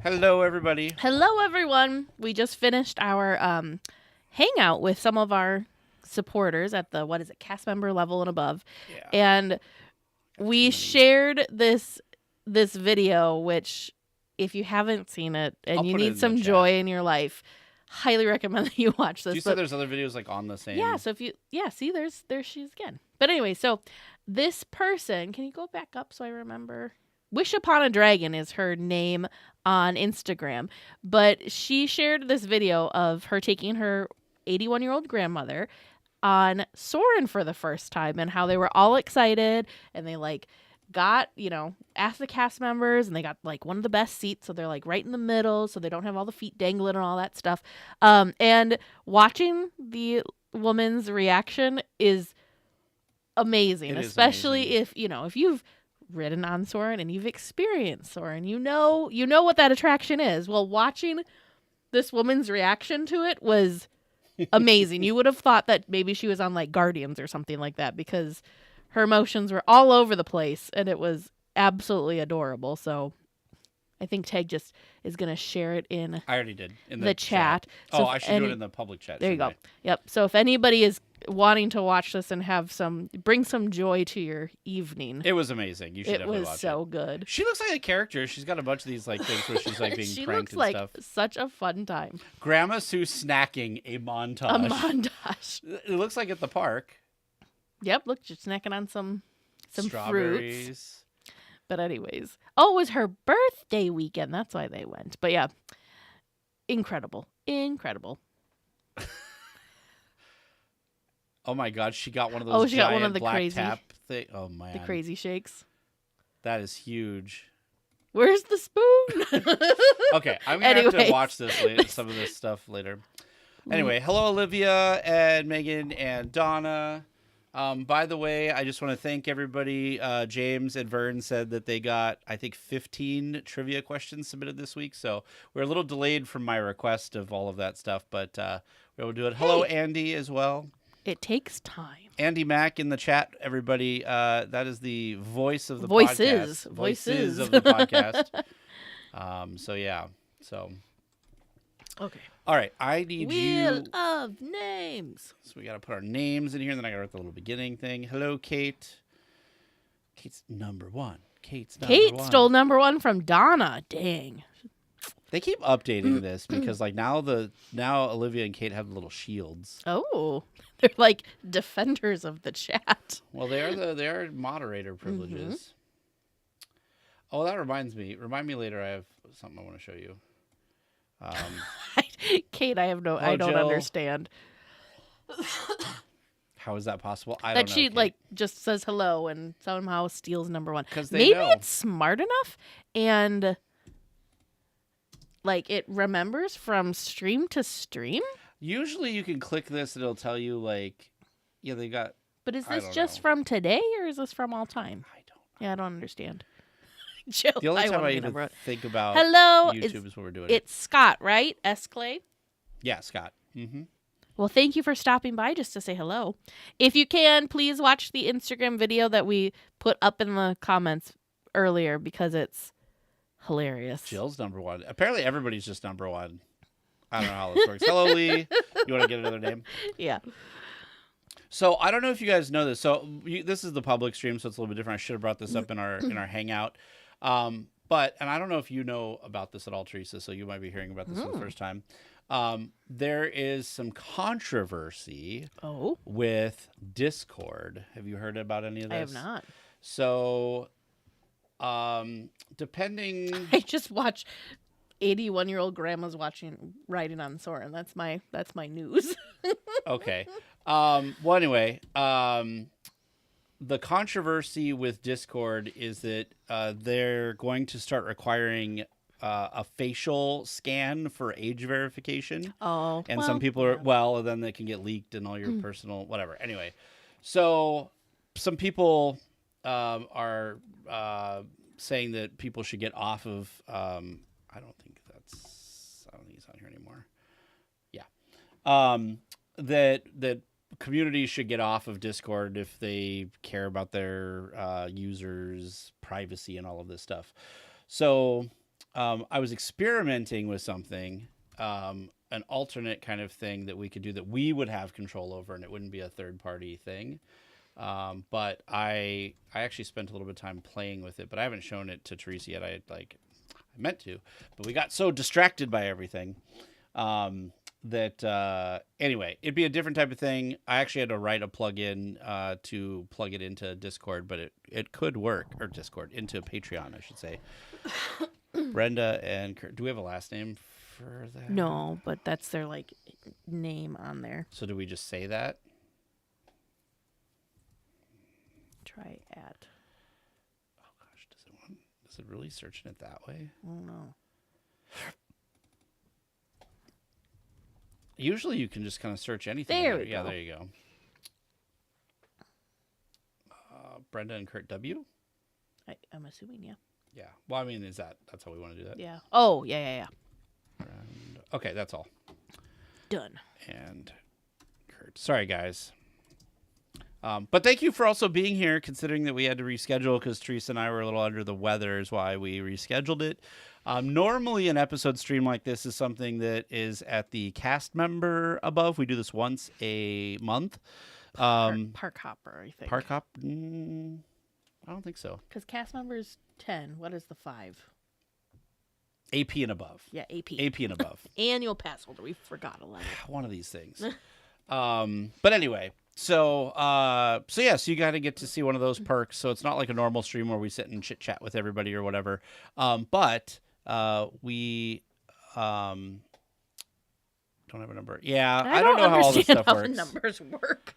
Hello, everybody. Hello, everyone. We just finished our hangout with some of our supporters at the cast member level and above, Yeah. and we shared this video. Which, if you haven't seen it and I'll you put it need in the some chat. joy in your life, highly recommend that you watch this. You said there's other videos like on the same. Yeah. So if you see, there she is again. But anyway, so this person, can you go back up so I remember? Wish Upon a Dragon is her name on Instagram, but she shared this video of her taking her 81-year-old grandmother on Soarin' for the first time and how they were all excited and they got, asked the cast members and they got one of the best seats. So they're right in the middle so they don't have all the feet dangling and all that stuff. And watching the woman's reaction is amazing, especially amazing. if you've ridden on Soarin' and you've experienced Soarin', you know what that attraction is. Well, watching this woman's reaction to it was amazing. You would have thought that maybe she was on Guardians or something like that because her emotions were all over the place and it was absolutely adorable. So I think Tag just is going to share it in I already did in the chat. So I should do it in the public chat. There you go. Yep. So if anybody is wanting to watch this and bring some joy to your evening. It was amazing. You should definitely watch it. It was so good. She looks like a character. She's got a bunch of these things where she's being she pranked looks and stuff. Such a fun time. Grandma Sue snacking a montage. A montage. It looks like at the park. Yep, look, she's snacking on some strawberries. Fruits. But anyways, it was her birthday weekend. That's why they went. But yeah, incredible. Oh my God, she got one of those she got giant one of the black crazy tap thing. Oh man. The crazy shakes. That is huge. Where's the spoon? Okay, I'm going to have to watch some of this stuff later. Anyway, hello Olivia and Megan and Donna. By the way, I just want to thank everybody. James and Vern said that they got, I think, 15 trivia questions submitted this week. So we're a little delayed from my request of all of that stuff, but we're able to do it. Hello, Andy, as well. It takes time. Andy Mack in the chat, everybody. That is the voice of the podcast. Voices of the podcast. So. Okay. All right, I need Wheel of names. So we got to put our names in here, and then I got to write the little beginning thing. Hello, Kate. Kate's number one. Kate stole number one from Donna. Dang. They keep updating this because now Olivia and Kate have little shields. Oh, they're defenders of the chat. Well, they are moderator privileges. Mm-hmm. Oh, that reminds me. Remind me later. I have something I want to show you. Kate, I don't understand. How is that possible? I don't know. That she just says hello and somehow steals number one. Because maybe it's smart enough and it remembers from stream to stream. Usually, you can click this and it'll tell you they got. But is this just from today or is this from all time? I don't know. Yeah, I don't understand. Jill, the only time I even think about YouTube is when we're doing it. It's Scott, right? S. Clay? Yeah, Scott. Mm-hmm. Well, thank you for stopping by just to say hello. If you can, please watch the Instagram video that we put up in the comments earlier because it's hilarious. Jill's number one. Apparently everybody's just number one. I don't know how this works. Hello, Lee. You want to get another name? Yeah. So I don't know if you guys know this. So this is the public stream, so it's a little bit different. I should have brought this up in our hangout. And I don't know if you know about this at all, Teresa, so you might be hearing about this for the first time. There is some controversy with Discord. Have you heard about any of this? I have not. So, depending... I just watch 81-year-old grandmas riding on Soarin'. That's my news. Okay. Well, anyway, the controversy with Discord is that they're going to start requiring a facial scan for age verification. Oh, and some people are and then they can get leaked and all your personal whatever. Anyway, so some people are saying that people should get off of. I don't think he's on here anymore. Yeah, that communities should get off of Discord if they care about their users' privacy and all of this stuff. So I was experimenting with something, an alternate kind of thing that we could do that we would have control over, and it wouldn't be a third party thing. But I actually spent a little bit of time playing with it, but I haven't shown it to Teresa yet. I meant to, but we got so distracted by everything. Anyway, it'd be a different type of thing. I actually had to write a plugin to plug it into Discord, but it could work, or Discord, into Patreon, I should say. Brenda and Kurt, do we have a last name for that? No, but that's their like name on there. So do we just say that? Try at. Oh gosh, does it really searching it that way? Oh no. Usually you can just kind of search anything. There we go. Yeah, go. there you go. Brenda and Kurt W? I'm assuming, yeah. Yeah. Well, I mean, that's how we want to do that? Yeah. Oh, yeah. Okay, that's all. Done. And Kurt. Sorry, guys. But thank you for also being here, considering that we had to reschedule because Teresa and I were a little under the weather is why we rescheduled it. Normally, an episode stream like this is something that is at the cast member above. We do this once a month. Park Hopper, I think. Park Hop? I don't think so. Because cast members 10. What is the 5? AP and above. Yeah, AP. AP and above. Annual pass holder. We forgot 11. One of these things. But anyway, so you got to get to see one of those perks. So it's not like a normal stream where we sit and chit chat with everybody or whatever. But we don't have a number. Yeah, I don't know how all this stuff works. The numbers work.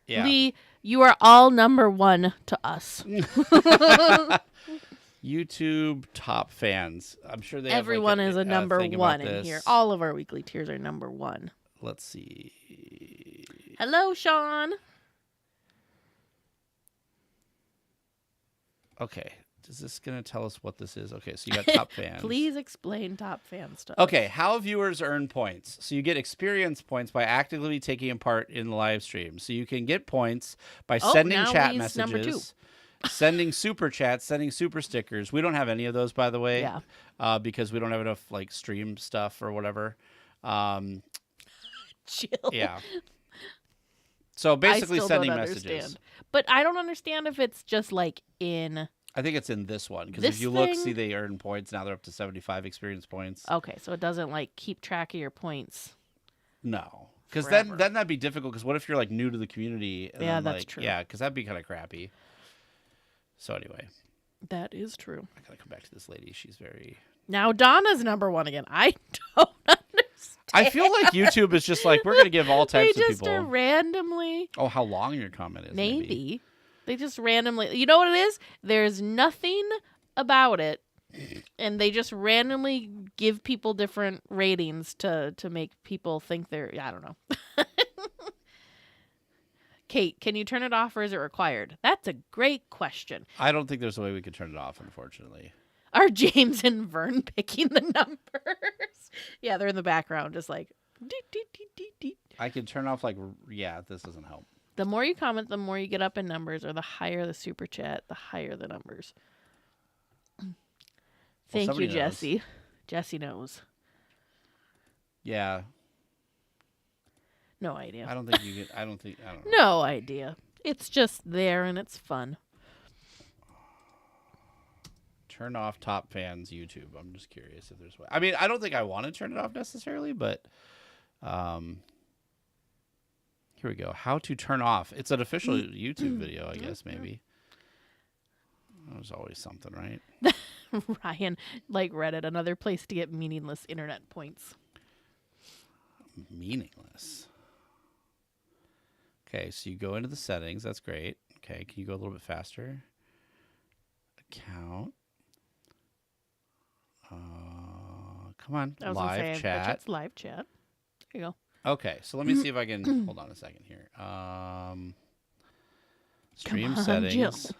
Yeah. Lee, you are all number 1 to us. YouTube top fans. I'm sure they everyone have is a number 1 in here. All of our weekly tiers are number 1. Let's see. Hello, Sean. Okay. Is this going to tell us what this is? Okay, so you got top fans. Please explain top fan stuff. Okay, how viewers earn points. So you get experience points by actively taking part in the live stream. So you can get points by sending chat messages, sending super chats, sending super stickers. We don't have any of those, by the way, because we don't have enough like stream stuff or whatever. Chill. Yeah. So basically sending messages. But I don't understand if it's just like in... I think it's in this one because if you look, see they earn points. Now they're up to 75 experience points. Okay, so it doesn't like keep track of your points. No, because then that'd be difficult. Because what if you're like new to the community? And yeah, then, that's true. Yeah, because that'd be kind of crappy. So anyway, that is true. I gotta come back to this lady. She's very. Now Donna's number 1 again. I don't understand. I feel like YouTube is just like we're gonna give all types of people. They just randomly. Oh, how long your comment is? Maybe. They just randomly, you know what it is? There's nothing about it, and they just randomly give people different ratings to make people think they're, I don't know. Kate, can you turn it off or is it required? That's a great question. I don't think there's a way we could turn it off, unfortunately. Are James and Vern picking the numbers? Yeah, they're in the background, just like, deet, deet, deet, deet, deet. I can turn off this doesn't help. The more you comment, the more you get up in numbers, or the higher the super chat, the higher the numbers. Thank you, Jesse. Knows. Jesse knows. Yeah. No idea. I don't think you get. I don't know. No idea. It's just there and it's fun. Turn off top fans YouTube. I'm just curious if there's. I mean, I don't think I want to turn it off necessarily, but. Here we go. How to turn off. It's an official YouTube video, I guess, maybe. There's always something, right? Ryan, like Reddit, another place to get meaningless internet points. Meaningless. Okay, so you go into the settings. That's great. Okay, can you go a little bit faster? Account. Come on. Live chat. It's live chat. There you go. Okay, so let me see if I can hold on a second here. Stream settings.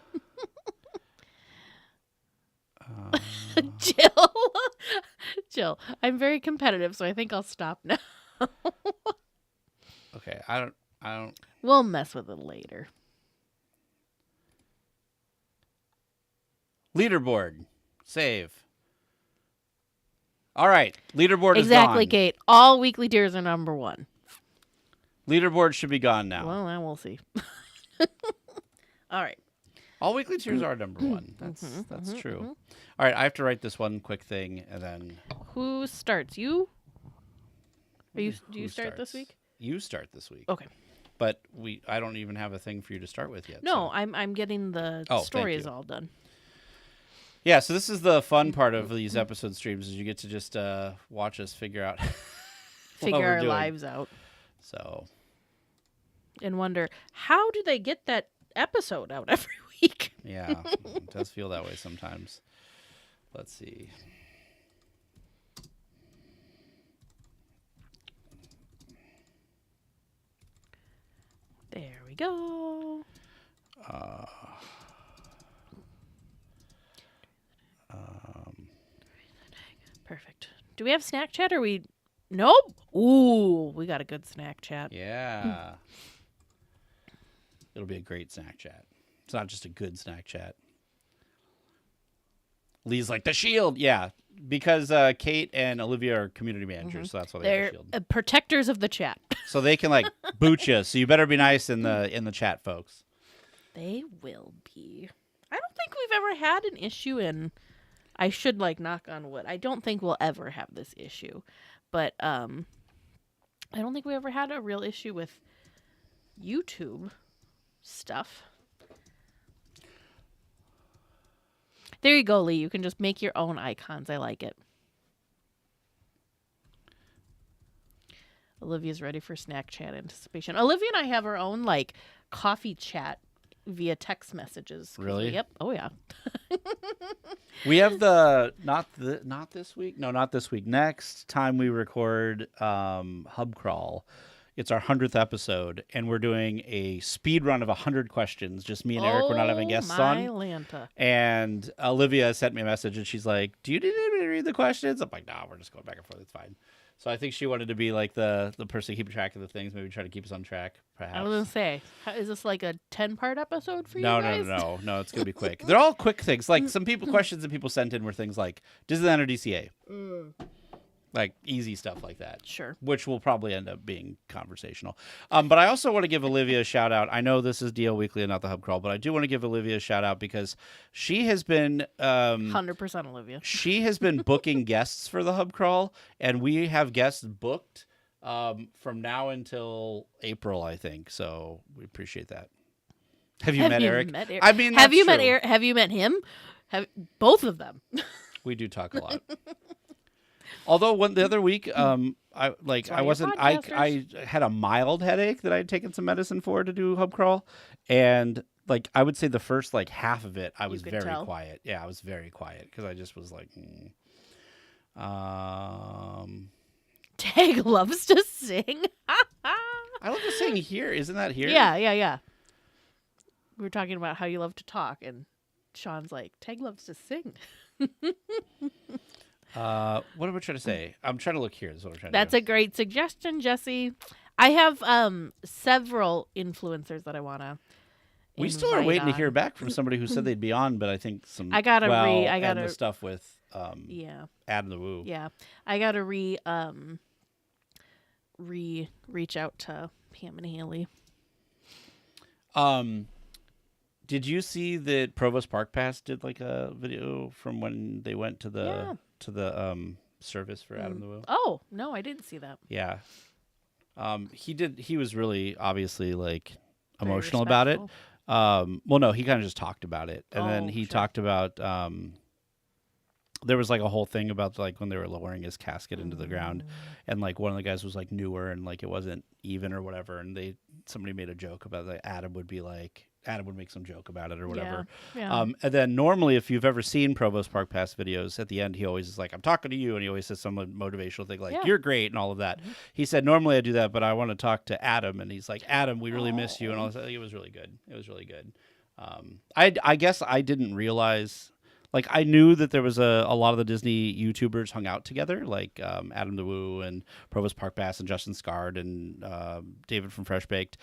Jill. Jill, I'm very competitive, so I think I'll stop now. Okay, I don't. We'll mess with it later. Leaderboard. Save. All right. Leaderboard is Exactly, gone. Kate. All weekly tiers are number 1. Leaderboard should be gone now. Well, then we'll see. All right. All weekly tiers are number 1. That's true. All right. I have to write this one quick thing, and then... Who starts? You? Do you start this week? You start this week. Okay. But I don't even have a thing for you to start with yet. No, so. I'm getting the stories all done. Yeah, so this is the fun part of these episode streams is you get to just watch us figure out figure our lives out. So and wonder, how do they get that episode out every week? Yeah, it does feel that way sometimes. Let's see. There we go. Perfect. Do we have snack chat or we... Nope. Ooh, we got a good snack chat. Yeah. It'll be a great snack chat. It's not just a good snack chat. Lee's like, the shield. Yeah, because Kate and Olivia are community managers, so that's why they have a shield. They're protectors of the chat. So they can, like, boot you. So you better be nice in the chat, folks. They will be. I don't think we've ever had an issue in... I should, like, knock on wood. I don't think we'll ever have this issue. But I don't think we ever had a real issue with YouTube stuff. There you go, Lee. You can just make your own icons. I like it. Olivia's ready for snack chat anticipation. Olivia and I have our own, like, coffee chat via text messages. Really? Yep. Oh, yeah. We have not this week. No, not this week. Next time we record Hub Crawl, it's our 100th episode, and we're doing a speed run of 100 questions. Just me and Eric. We're not having guests on. Lanta. And Olivia sent me a message, and she's like, "Do you need me to read the questions?" I'm like, "No, we're just going back and forth. It's fine." So I think she wanted to be like the person keeping track of the things, maybe try to keep us on track, perhaps. I was going to say, is this like a 10-part episode for you guys? No, it's going to be quick. They're all quick things. Like some questions that people sent in were things like Disneyland or DCA. Like easy stuff like that. Sure. Which will probably end up being conversational. But I also want to give Olivia a shout out. I know this is DL Weekly and not the Hub Crawl, but I do want to give Olivia a shout out because she has been 100% Olivia. She has been booking guests for the Hub Crawl, and we have guests booked from now until April, I think. So we appreciate that. Have you met Eric? I mean, have you met Eric? Have you met him? Both of them? We do talk a lot. Although the other week, I had a mild headache that I had taken some medicine for to do Hub Crawl, and like I would say the first like half of it, I was very quiet. Yeah, I was very quiet because I just was like, Tag loves to sing. I love to sing here. Isn't that here? Yeah. We were talking about how you love to talk, and Sean's like, Tag loves to sing. What am I trying to say? I'm trying to look here. That's what I'm trying That's to do. a great suggestion, Jesse. I have several influencers that I want to. We still are waiting to hear back from somebody who said they'd be on, but I think some. I gotta the stuff with Adam the Woo. Yeah, I gotta reach out to Pam and Haley. Did you see that Provost Park Pass did like a video from when they went to the service for Adam the Woo? Oh no, I didn't see that. Yeah, he did. He was really obviously like Very emotional about it. respectful. Well, no, he kind of just talked about it, and then he talked about. There was like a whole thing about like when they were lowering his casket into the ground, and like one of the guys was like newer and like it wasn't even or whatever, and somebody made a joke about like Adam would make some joke about it or whatever. Yeah. And then normally, if you've ever seen Provost Park Pass videos, at the end he always is like, "I'm talking to you," and he always says some motivational thing like, "You're great" and all of that. Mm-hmm. He said, "Normally I do that, but I want to talk to Adam," and he's like, "Adam, we really miss you," and all that. It was really good. It was really good. I guess I didn't realize. like I knew that there was a lot of the Disney YouTubers hung out together, like Adam the Woo and Provost Park Bass and Justin Scard and David from Fresh Baked,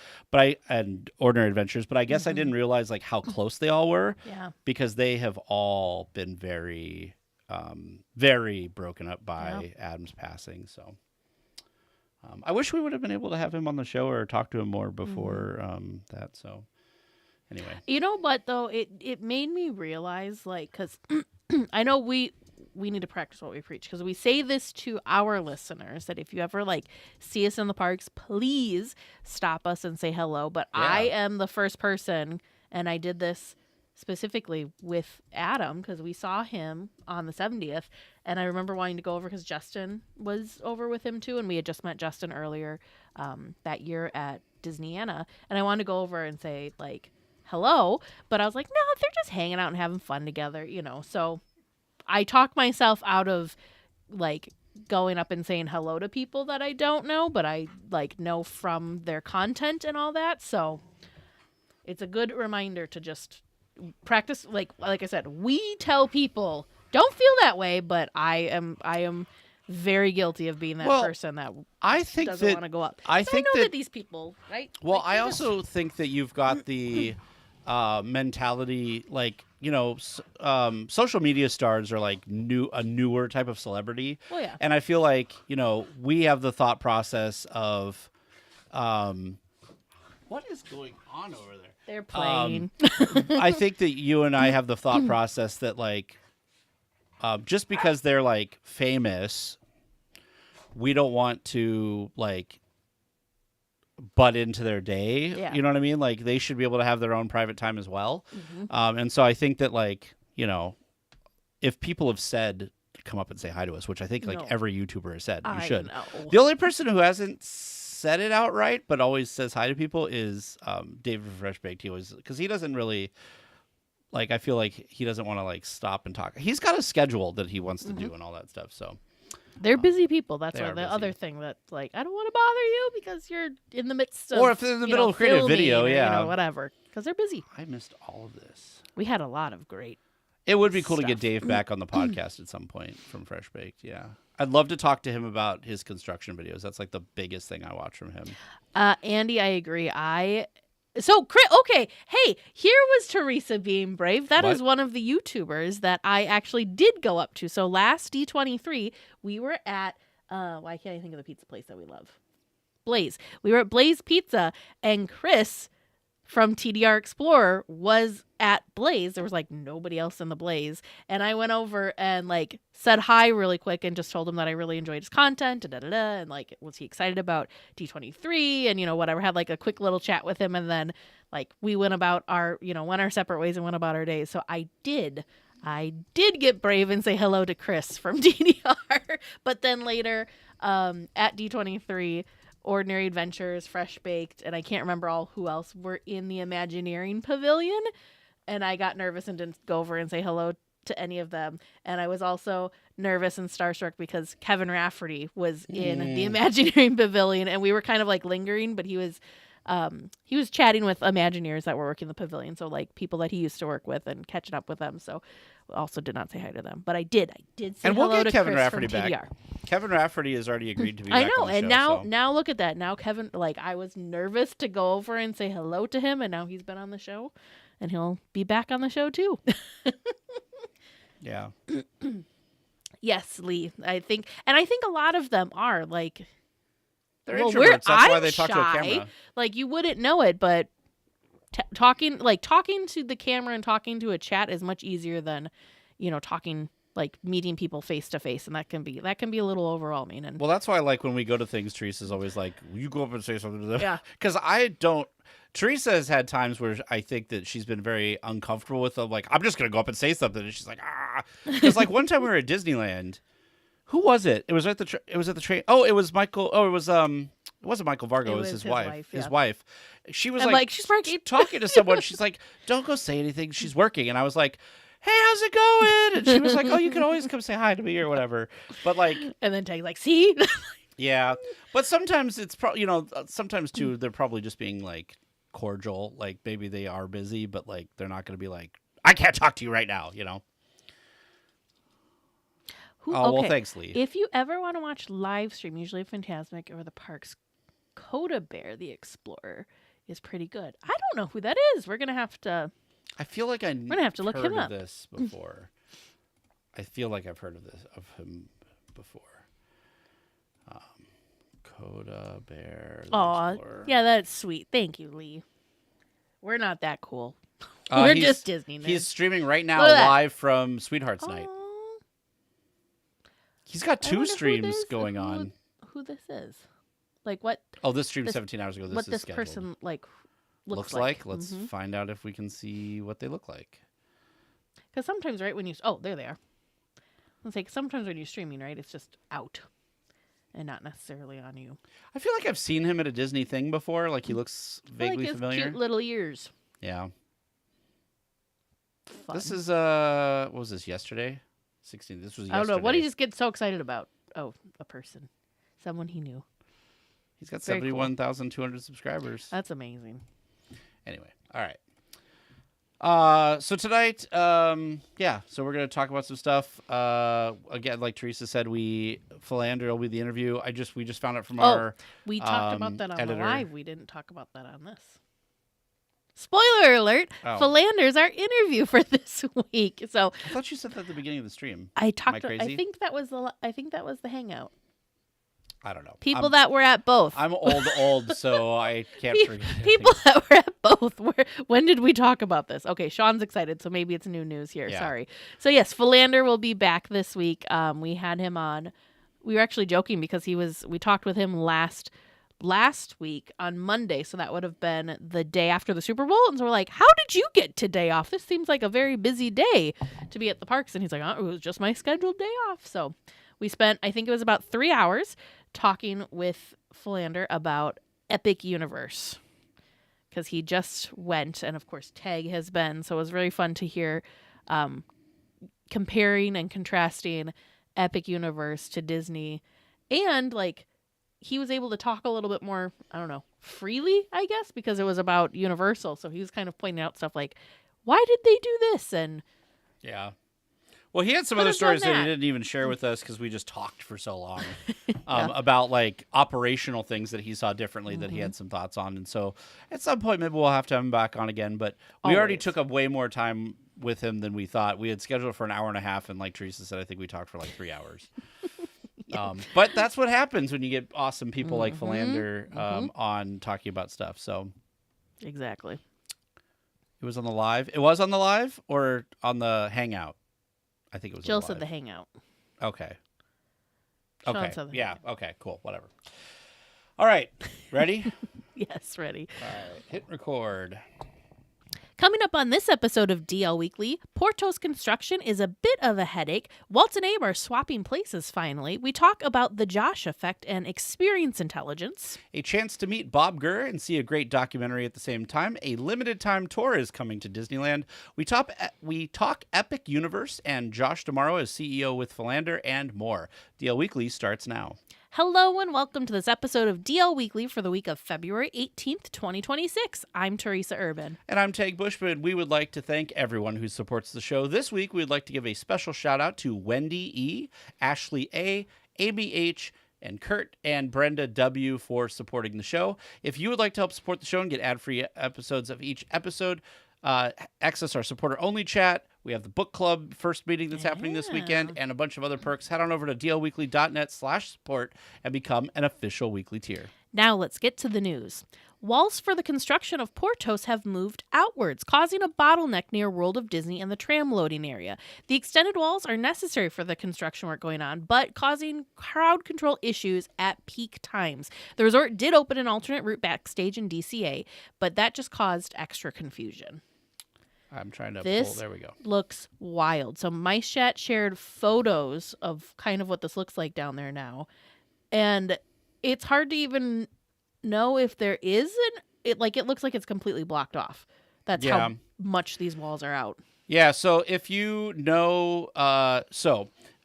and Ordinary Adventures. But I guess I didn't realize like how close they all were. Yeah. Because they have all been very, very broken up by Adam's passing. So I wish we would have been able to have him on the show or talk to him more before that. So. Anyway, you know what though, it made me realize, like, because I know we need to practice what we preach, because we say this to our listeners that if you ever like see us in the parks, please stop us and say hello. But I am the first person, and I did this specifically with Adam because we saw him on the 70th, and I remember wanting to go over because Justin was over with him too, and we had just met Justin earlier that year at Disneyana, and I wanted to go over and say like hello, but I was like, no, they're just hanging out and having fun together, you know. So I talk myself out of like going up and saying hello to people that I don't know, but I like know from their content and all that. So it's a good reminder to just practice. Like I said, we tell people don't feel that way, but I am very guilty of being that person that I think doesn't want to go up. I know that these people, right? Well, like, I also think that you've got the mentality, like, you know, social media stars are like a newer type of celebrity. Oh yeah. And I feel like, you know, we have the thought process of, what is going on over there? They're playing. I think that you and I have the thought process that like, just because they're like famous, we don't want to like butt into their day. Yeah. You know what I mean? Like they should be able to have their own private time as well. And so I think that like, you know, if people have said, come up and say hi to us, which I think like every YouTuber has said, you should. Know. The only person who hasn't said it outright, but always says hi to people is David from Fresh Baked. He always, because he doesn't really, like, I feel like he doesn't want to like stop and talk. He's got a schedule that he wants to do and all that stuff. So they're busy people. That's why the busy. Other thing that's like, I don't want to bother you because you're in the midst of, or if they're in the middle of creating a video, or, you know, whatever, because they're busy. I missed all of this. We had a lot of great. It would be cool to stuff. get Dave back on the podcast at some point from Fresh Baked. Yeah. I'd love to talk to him about his construction videos. That's like the biggest thing I watch from him. Andy, I agree. Okay, hey, here was Teresa being brave. That is one of the YouTubers that I actually did go up to. So last D23, we were at, why can't I think of the pizza place that we love? Blaze. We were at Blaze Pizza, and Chris from TDR Explorer was at Blaze. There was like nobody else in the Blaze. And I went over and like said hi really quick and just told him that I really enjoyed his content and like, was he excited about D23 and, you know, whatever. Had like a quick little chat with him, and then like we went about our, you know, went our separate ways and went about our days. So I did get brave and say hello to Chris from DDR. But then later at D23, Ordinary Adventures, Fresh Baked, and I can't remember who else were in the Imagineering Pavilion, and I got nervous and didn't go over and say hello to any of them. And I was also nervous and starstruck because Kevin Rafferty was in the Imagineering Pavilion, and we were kind of like lingering, but he was chatting with Imagineers that were working the pavilion, so like people that he used to work with and catching up with them. So also did not say hi to them, but I did say and hello we'll get to Kevin Chris Rafferty from TDR. back. Kevin Rafferty has already agreed to be I back know, on the and show, now look at that. Now Kevin, like I was nervous to go over and say hello to him, and now he's been on the show, and he'll be back on the show too. Yeah. Yes, Lee. I think a lot of them are like they're introverts. That's why they talk to a shy. camera. Like you wouldn't know it, but talking to the camera and talking to a chat is much easier than, you know, talking like meeting people face to face, and that can be a little overwhelming. And well, that's why I like when we go to things. Teresa's always like, "You go up and say something to them." Yeah, because I don't. Teresa has had times where I think that she's been very uncomfortable with them. Like, I'm just gonna go up and say something, and she's like, "Ah," because like one time we were at Disneyland. Who was it? It was at the train. Oh, it was Michael. Oh, it wasn't Michael Vargo. It was his wife. Yeah. His wife. She was like she's working, talking to someone. She's like, "Don't go say anything. She's working." And I was like, "Hey, how's it going?" And she was like, "Oh, you can always come say hi to me or whatever." But like, and then Tag's like, "See." Yeah, but sometimes it's sometimes too they're probably just being like cordial. Like maybe they are busy, but like they're not going to be like, "I can't talk to you right now," you know. Well, thanks, Lee. If you ever want to watch live stream, usually Fantasmic or the Parks, Coda Bear the Explorer is pretty good. I don't know who that is. We're gonna have to. I feel like I'm gonna have to look him up. This before. I feel like I've heard of him before. Coda Bear. Oh, yeah, that's sweet. Thank you, Lee. We're not that cool. We're just Disney nerds. He's streaming right now live from Sweethearts Night. He's got 2 streams going on. Who this is? Like what? Oh, this streamed 17 hours ago. What this person looks like? Let's find out if we can see what they look like. Because sometimes, right, when you there they are. It's like sometimes when you're streaming, right, it's just out and not necessarily on you. I feel like I've seen him at a Disney thing before. Like he looks vaguely familiar. Cute little ears. Yeah. Fun. This is what was this, yesterday? 16. This was yesterday. I don't know. What did he just get so excited about? Oh, a person. Someone he knew. He's got 71,200 subscribers. That's amazing. Anyway, all right. So tonight, so we're going to talk about some stuff. Again, like Teresa said, Philander will be the interview. We just found out from our we talked about that on editor. the live. We didn't talk about that on this. Spoiler alert, Philander's our interview for this week. So I thought you said that at the beginning of the stream. I think that was the hangout. I don't know. People that were at both. I'm old, so I can't forget. People that were at both. When did we talk about this? Okay, Sean's excited, so maybe it's new news here. Yeah. Sorry. So yes, Philander will be back this week. We had him on. We were actually joking because we talked with him last week on Monday, so that would have been the day after the Super Bowl. And so we're like, how did you get today off? This seems like a very busy day to be at the parks. And he's like, it was just my scheduled day off. So we spent, I think it was about 3 hours talking with Philander about Epic Universe because he just went, and of course Tag has been. So it was really fun to hear comparing and contrasting Epic Universe to Disney, and like he was able to talk a little bit more, I don't know, freely, I guess, because it was about Universal. So he was kind of pointing out stuff like, why did they do this? And yeah. Well, he had some other stories that he didn't even share with us because we just talked for so long about like operational things that he saw differently that he had some thoughts on. And so at some point, maybe we'll have to have him back on again. But we already took up way more time with him than we thought. We had scheduled for an hour and a half. And like Teresa said, I think we talked for like 3 hours. But that's what happens when you get awesome people like Philander on talking about stuff. So exactly. It was on the live. It was on the live or on the Hangout? I think it was. Jill said the Hangout. Okay. Sean said the Hangout. Okay. Cool. Whatever. All right. Ready? Yes, ready. All right. Hit record. Coming up on this episode of DL Weekly, Portos construction is a bit of a headache. Walt and Abe are swapping places finally. We talk about the Josh effect and experience intelligence. A chance to meet Bob Gurr and see a great documentary at the same time. A limited time tour is coming to Disneyland. We talk Epic Universe and Josh tomorrow as CEO with Philander and more. DL Weekly starts now. Hello and welcome to this episode of DL Weekly for the week of February 18th, 2026. I'm Teresa Urban. And I'm Tag Bushman. We would like to thank everyone who supports the show. This week, we would like to give a special shout out to Wendy E., Ashley A., Amy H., and Kurt and Brenda W. for supporting the show. If you would like to help support the show and get ad-free episodes of each episode, access our supporter-only chat. We have the book club first meeting that's happening this weekend and a bunch of other perks. Head on over to dlweekly.net/support and become an official weekly tier. Now let's get to the news. Walls for the construction of Portos have moved outwards, causing a bottleneck near World of Disney and the tram loading area. The extended walls are necessary for the construction work going on, but causing crowd control issues at peak times. The resort did open an alternate route backstage in DCA, but that just caused extra confusion. I'm trying to pull. There we go. Looks wild. So Mice Chat shared photos of kind of what this looks like down there now. And it's hard to even know if there is it looks like it's completely blocked off. That's how much these walls are out. Yeah, so if you know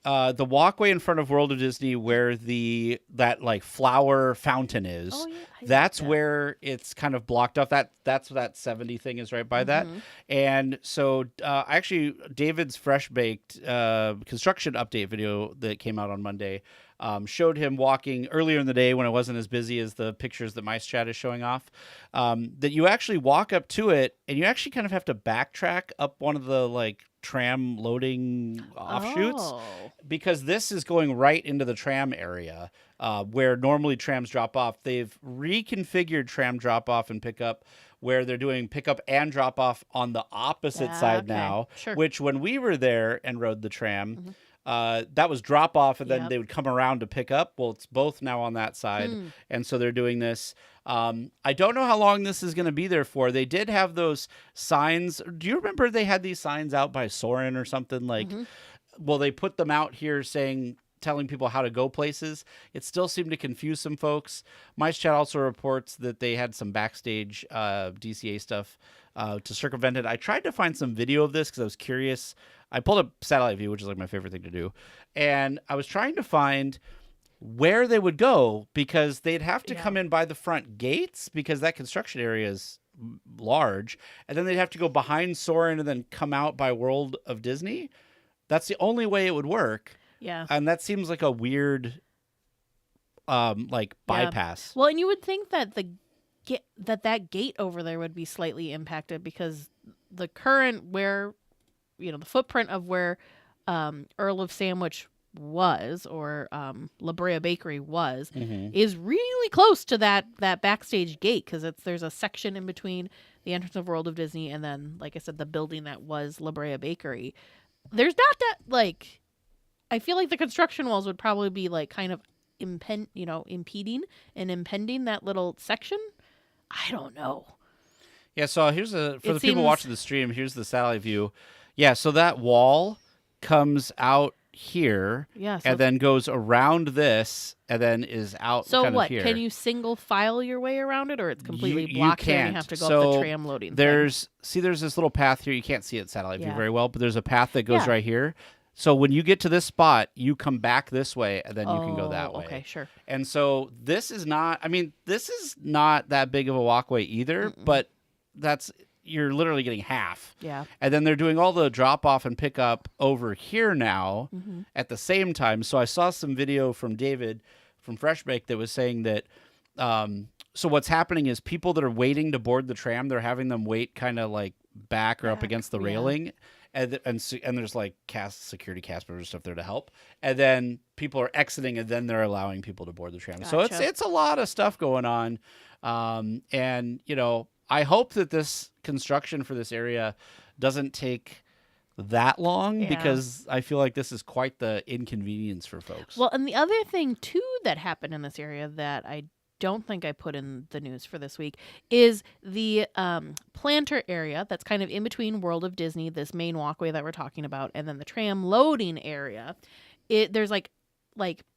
the walkway in front of World of Disney where that like flower fountain is. Oh, yeah, that's where it's kind of blocked off. That's what that 70 thing is right by that. And so actually David's Fresh Baked construction update video that came out on Monday showed him walking earlier in the day when it wasn't as busy as the pictures that Mice Chat is showing off, that you actually walk up to it and you actually kind of have to backtrack up one of the like tram loading offshoots because this is going right into the tram area where normally trams drop off. They've reconfigured tram drop off and pickup where they're doing pickup and drop off on the opposite side now, which when we were there and rode the tram, that was drop off and then they would come around to pick up. Well, it's both now on that side. And so they're doing this. I don't know how long this is going to be there for. They did have those signs. Do you remember they had these signs out by Soren or something like, well, they put them out here telling people how to go places. It still seemed to confuse some folks. Mice Chat also reports that they had some backstage DCA stuff to circumvent it. I tried to find some video of this because I was curious. I pulled up satellite view, which is like my favorite thing to do. And I was trying to find where they would go because they'd have to come in by the front gates because that construction area is large. And then they'd have to go behind Soren and then come out by World of Disney. That's the only way it would work. Yeah. And that seems like a weird bypass. Well, and you would think that that gate over there would be slightly impacted because the current where, the footprint of where Earl of Sandwich was or La Brea Bakery was is really close to that backstage gate because there's a section in between the entrance of World of Disney and then, like I said, the building that was La Brea Bakery. There's not that like I feel like the construction walls would probably be like kind of impeding and impending that little section. I don't know. Yeah, so here's people watching the stream, here's the satellite view. Yeah, so that wall comes out here and then goes around this and then is out so kind what of here. Can you single file your way around it or it's completely blocked you and you have to go up the tram loading there's this little path here. You can't see it satellite view very well, but there's a path that goes right here. So when you get to this spot, you come back this way and then you can go that way. Okay, sure. And so this is not that big of a walkway either, but you're literally getting half. Yeah. And then they're doing all the drop off and pick up over here now at the same time. So I saw some video from David from Fresh Bake that was saying that so what's happening is people that are waiting to board the tram, they're having them wait kind of like back or up against the railing. And there's like security cast members and stuff there to help. And then people are exiting and then they're allowing people to board the tram. Gotcha. So it's a lot of stuff going on. And I hope that this construction for this area doesn't take that long because I feel like this is quite the inconvenience for folks. Well, and the other thing too that happened in this area that I don't think I put in the news for this week is the planter area that's kind of in between World of Disney, this main walkway that we're talking about, and then the tram loading area. There's like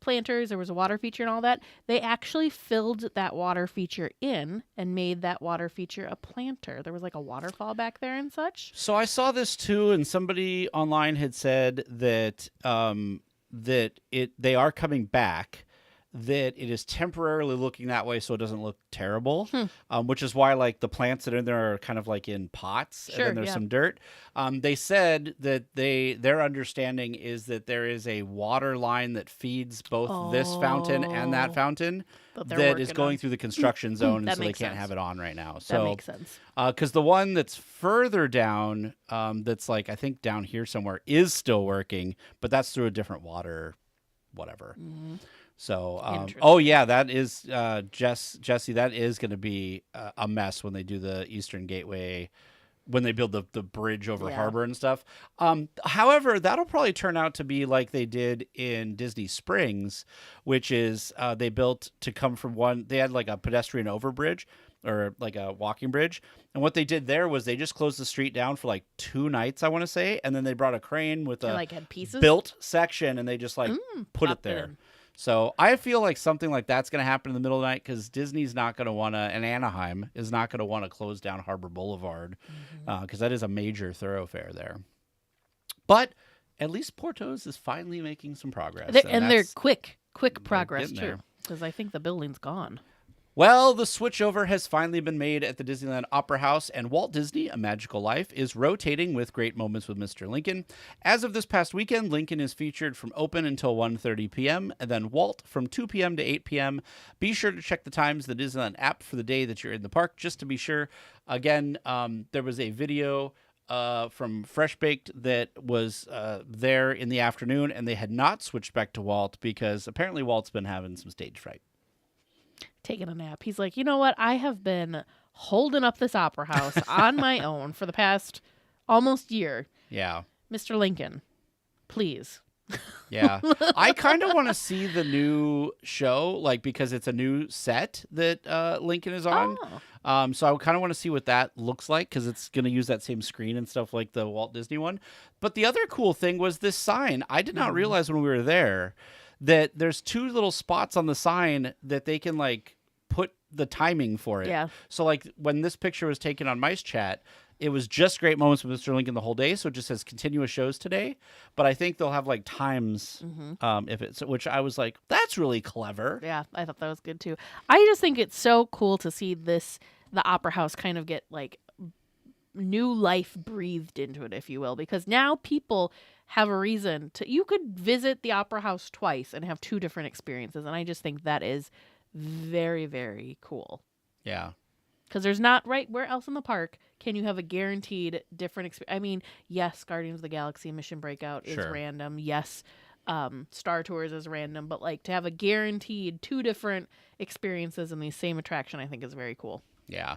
planters, there was a water feature and all that. They actually filled that water feature in and made that water feature a planter. There was like a waterfall back there and such. So I saw this too, and somebody online had said that they are coming back, that it is temporarily looking that way so it doesn't look terrible, which is why like the plants that are in there are kind of like in pots and then there's some dirt. They said that their understanding is that there is a water line that feeds both this fountain and that fountain that is going through the construction zone, and so they can't have it on right now. So that makes sense. Because the one that's further down, that's like I think down here somewhere, is still working, but that's through a different water, whatever. So, that is, Jesse, that is going to be a mess when they do the Eastern Gateway, when they build the bridge over Harbor and stuff. However, that'll probably turn out to be like they did in Disney Springs, which is they built to come from they had like a pedestrian overbridge or like a walking bridge. And what they did there was they just closed the street down for like 2 nights, I want to say. And then they brought a crane with had pieces? Built section and they just put it there. So I feel like something like that's going to happen in the middle of the night because Disney's not going to want to, and Anaheim is not going to want to close down Harbor Boulevard because that is a major thoroughfare there. But at least Portos is finally making some progress. They're quick progress too, there. because I think the building's gone. Well, the switchover has finally been made at the Disneyland Opera House, and Walt Disney, A Magical Life, is rotating with Great Moments with Mr. Lincoln. As of this past weekend, Lincoln is featured from open until 1:30 p.m., and then Walt from 2 p.m. to 8 p.m. Be sure to check the times of the Disneyland app for the day that you're in the park, just to be sure. Again, there was a video from Fresh Baked that was there in the afternoon, and they had not switched back to Walt because apparently Walt's been having some stage fright. Taking a nap. He's like, you know what? I have been holding up this opera house on my own for the past almost year. Yeah. Mr. Lincoln, please. Yeah. I kind of want to see the new show, like, because it's a new set that Lincoln is on. Oh. So I kind of want to see what that looks like, because it's going to use that same screen and stuff like the Walt Disney one. But the other cool thing was this sign. I did not realize when we were there that there's 2 little spots on the sign that they can, like, put the timing for it. Yeah. So, like, when this picture was taken on Mice Chat, it was just Great Moments with Mr. Lincoln the whole day, so it just says continuous shows today. But I think they'll have, like, times if it's, which I was like, that's really clever. Yeah, I thought that was good too. I just think it's so cool to see the Opera House kind of get, like, new life breathed into it, if you will, because now people have a reason to. You could visit the Opera House twice and have 2 different experiences, and I just think that is very, very cool. Yeah. Because there's not, right, where else in the park can you have a guaranteed different experience? I mean, yes, Guardians of the Galaxy Mission Breakout is random. Yes, Star Tours is random. But, like, to have a guaranteed 2 different experiences in the same attraction, I think is very cool. Yeah.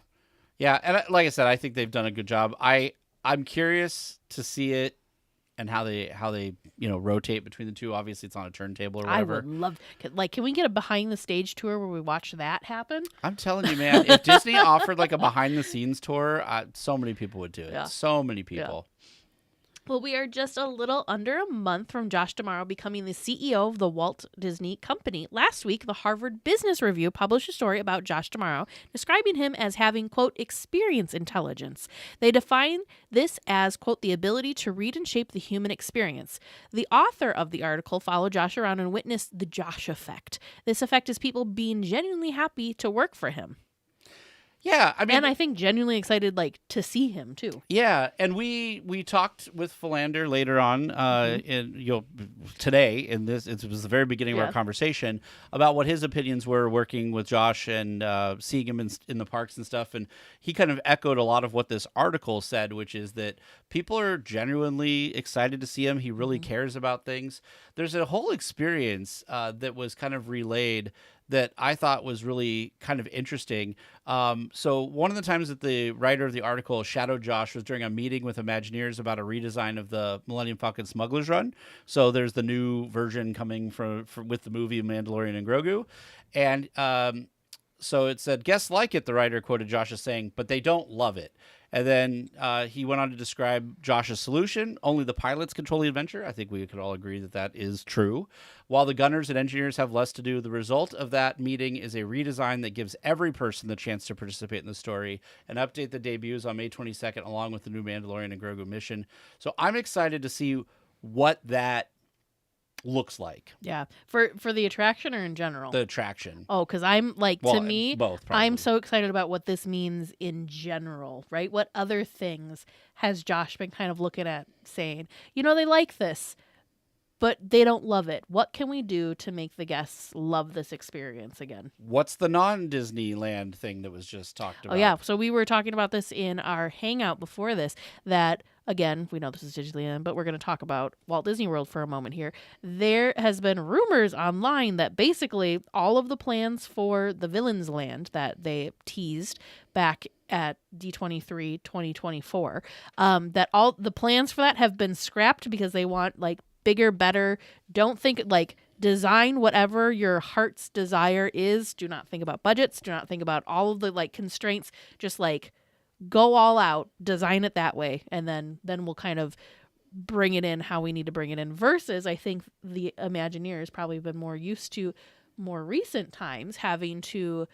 Yeah, and like I said, I think they've done a good job. I'm curious to see it and how they rotate between the 2. Obviously, it's on a turntable or whatever. I would love, like, can we get a behind the stage tour where we watch that happen? I'm telling you, man, if Disney offered, like, a behind the scenes tour, so many people would do it. Yeah. So many people. Yeah. Well, we are just a little under a month from Josh D'Amaro becoming the CEO of the Walt Disney Company. Last week, the Harvard Business Review published a story about Josh D'Amaro, describing him as having, quote, experience intelligence. They define this as, quote, the ability to read and shape the human experience. The author of the article followed Josh around and witnessed the Josh effect. This effect is people being genuinely happy to work for him. Yeah, I mean, and I think genuinely excited, like, to see him too. Yeah, and we talked with Philander later on today in this. It was the very beginning of our conversation about what his opinions were working with Josh and seeing him in the parks and stuff. And he kind of echoed a lot of what this article said, which is that people are genuinely excited to see him. He really cares about things. There's a whole experience that was kind of relayed that I thought was really kind of interesting. So one of the times that the writer of the article shadowed Josh was during a meeting with Imagineers about a redesign of the Millennium Falcon Smuggler's Run. So there's the new version coming with the movie Mandalorian and Grogu. And so it said, guests like it, the writer quoted Josh as saying, but they don't love it. And then he went on to describe Josh's solution. Only the pilots control the adventure. I think we could all agree that that is true. While the gunners and engineers have less to do, the result of that meeting is a redesign that gives every person the chance to participate in the story. An update that debuts on May 22nd, along with the new Mandalorian and Grogu mission. So I'm excited to see what that looks like. Yeah. For the attraction or in general? The attraction. Oh, because I'm like, to me, both, probably. I'm so excited about what this means in general, right? What other things has Josh been kind of looking at saying, they like this, but they don't love it. What can we do to make the guests love this experience again? What's the non-Disneyland thing that was just talked about? Oh, yeah. So we were talking about this in our hangout before this, that, again, we know this is Disneyland, but we're going to talk about Walt Disney World for a moment here. There has been rumors online that basically all of the plans for the Villains Land that they teased back at D23 2024, that all the plans for that have been scrapped because they want, like, bigger, better. Don't think, like, design whatever your heart's desire is. Do not think about budgets. Do not think about all of the, like, constraints. Just, like, go all out, design it that way, and then we'll kind of bring it in how we need to bring it in. Versus, I think the Imagineers probably been more used to more recent times having to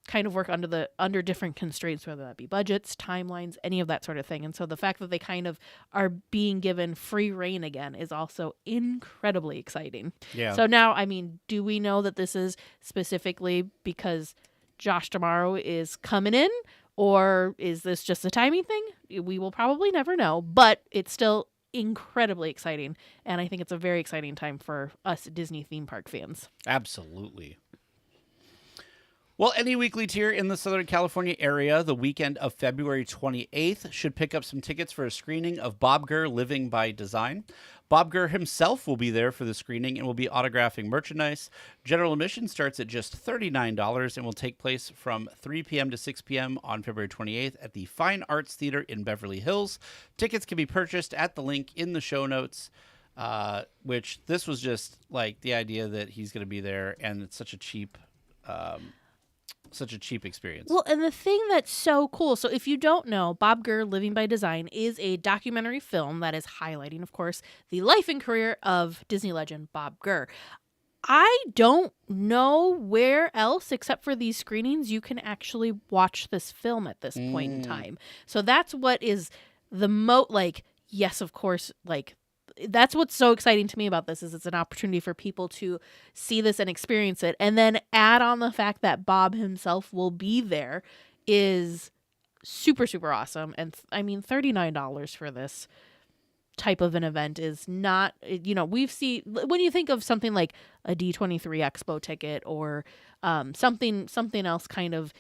kind of work under different constraints, whether that be budgets, timelines, any of that sort of thing. And so the fact that they kind of are being given free reign again is also incredibly exciting. Yeah. So now, I mean, do we know that this is specifically because Josh D'Amaro is coming in, or is this just a timing thing? We will probably never know, but it's still incredibly exciting, and I think it's a very exciting time for us Disney theme park fans. Absolutely. Well, any weekly tier in the Southern California area the weekend of February 28th should pick up some tickets for a screening of Bob Gurr Living by Design. Bob Gurr himself will be there for the screening and will be autographing merchandise. General admission starts at just $39 and will take place from 3 p.m. to 6 p.m. on February 28th at the Fine Arts Theater in Beverly Hills. Tickets can be purchased at the link in the show notes, which this was just like the idea that he's going to be there, and it's such a cheap experience. Well, and the thing that's so cool, so if you don't know, Bob Gurr Living by Design is a documentary film that is highlighting, of course, the life and career of Disney legend Bob Gurr. I don't know where else, except for these screenings, you can actually watch this film at this point in time. So that's what is the yes, of course, that's what's so exciting to me about this, is it's an opportunity for people to see this and experience it. And then add on the fact that Bob himself will be there is super, super awesome. And I mean, $39 for this type of an event is not, we've seen, when you think of something like a D23 Expo ticket or something else kind of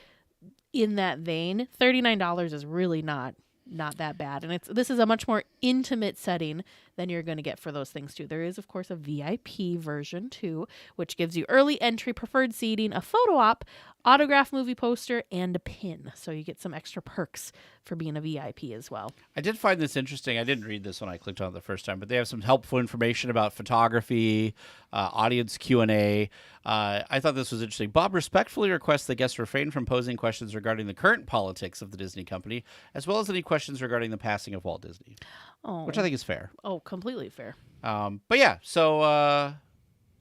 in that vein, $39 is really not that bad. And this is a much more intimate setting than you're going to get for those things too. There is, of course, a VIP version too, which gives you early entry, preferred seating, a photo op, autograph movie poster, and a pin. So you get some extra perks for being a VIP as well. I did find this interesting. I didn't read this when I clicked on it the first time, but they have some helpful information about photography, audience Q&A. I thought this was interesting. Bob respectfully requests that guests refrain from posing questions regarding the current politics of the Disney company, as well as any questions regarding the passing of Walt Disney, which I think is fair. Oh, completely fair. But yeah, so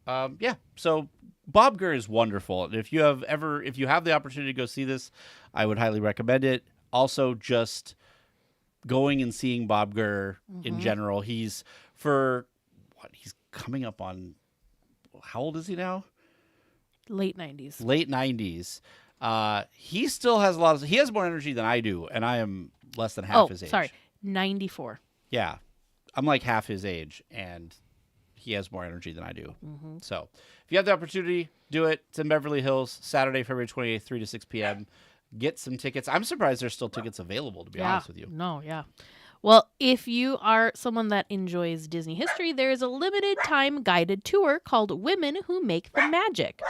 Bob Gurr is wonderful. And if you have the opportunity to go see this, I would highly recommend it. Also, just going and seeing Bob Gurr in general. He's coming up on, how old is he now? Late 90s. Late 90s. He still has he has more energy than I do, and I am less than half his age. 94. Yeah. I'm like half his age, and he has more energy than I do. So if you have the opportunity, do it. It's in Beverly Hills, Saturday, February 28th, 3 to 6 p.m. Get some tickets. I'm surprised there's still tickets available, to be honest with you. No, yeah. Well, if you are someone that enjoys Disney history, there is a limited time guided tour called Women Who Make the Magic.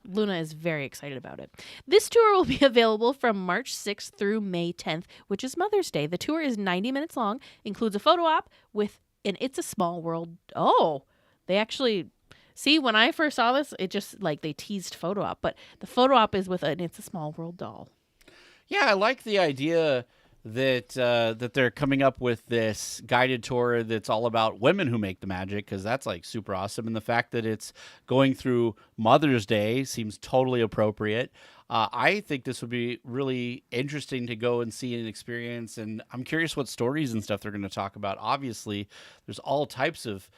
Luna is very excited about it. This tour will be available from March 6th through May 10th, which is Mother's Day. The tour is 90 minutes long, includes a photo op with an It's a Small World. Oh, they actually... See, when I first saw this, it just, they teased photo op, but the photo op is with an It's a Small World doll. Yeah, I like the idea that they're coming up with this guided tour that's all about women who make the magic, because that's super awesome. And the fact that it's going through Mother's Day seems totally appropriate. I think this would be really interesting to go and see and experience, and I'm curious what stories and stuff they're going to talk about. Obviously, there's all types of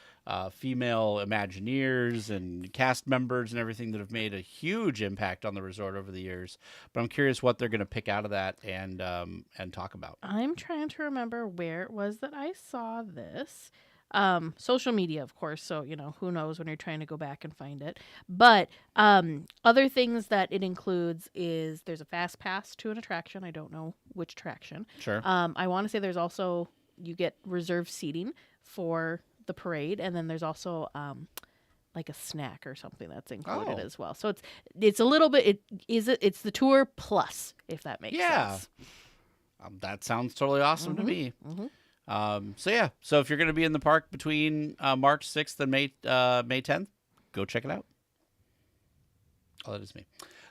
female Imagineers and cast members and everything that have made a huge impact on the resort over the years. But I'm curious what they're going to pick out of that and talk about. I'm trying to remember where it was that I saw this. Social media, of course, so who knows when you're trying to go back and find it. But other things that it includes is there's a fast pass to an attraction. I don't know which attraction. Sure. I want to say there's also, you get reserved seating for the parade, and then there's also like a snack or something that's included as well. So it's a little bit, it's the tour plus, if that makes sense. That sounds totally awesome to me. So if you're going to be in the park between March 6th and May 10th, go check it out. Oh, that is me.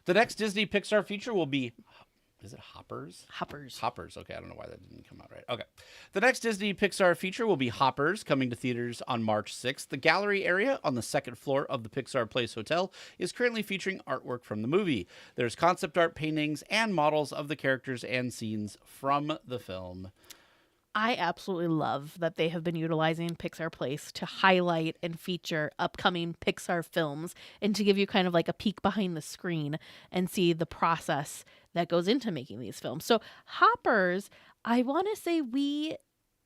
The next Disney Pixar feature will be Is it Hoppers? Hoppers. Hoppers. Okay, I don't know why that didn't come out right. Okay. The next Disney Pixar feature will be Hoppers, coming to theaters on March 6th. The gallery area on the second floor of the Pixar Place Hotel is currently featuring artwork from the movie. There's concept art paintings and models of the characters and scenes from the film. I absolutely love that they have been utilizing Pixar Place to highlight and feature upcoming Pixar films and to give you kind of like a peek behind the screen and see the process that goes into making these films. So Hoppers, I want to say we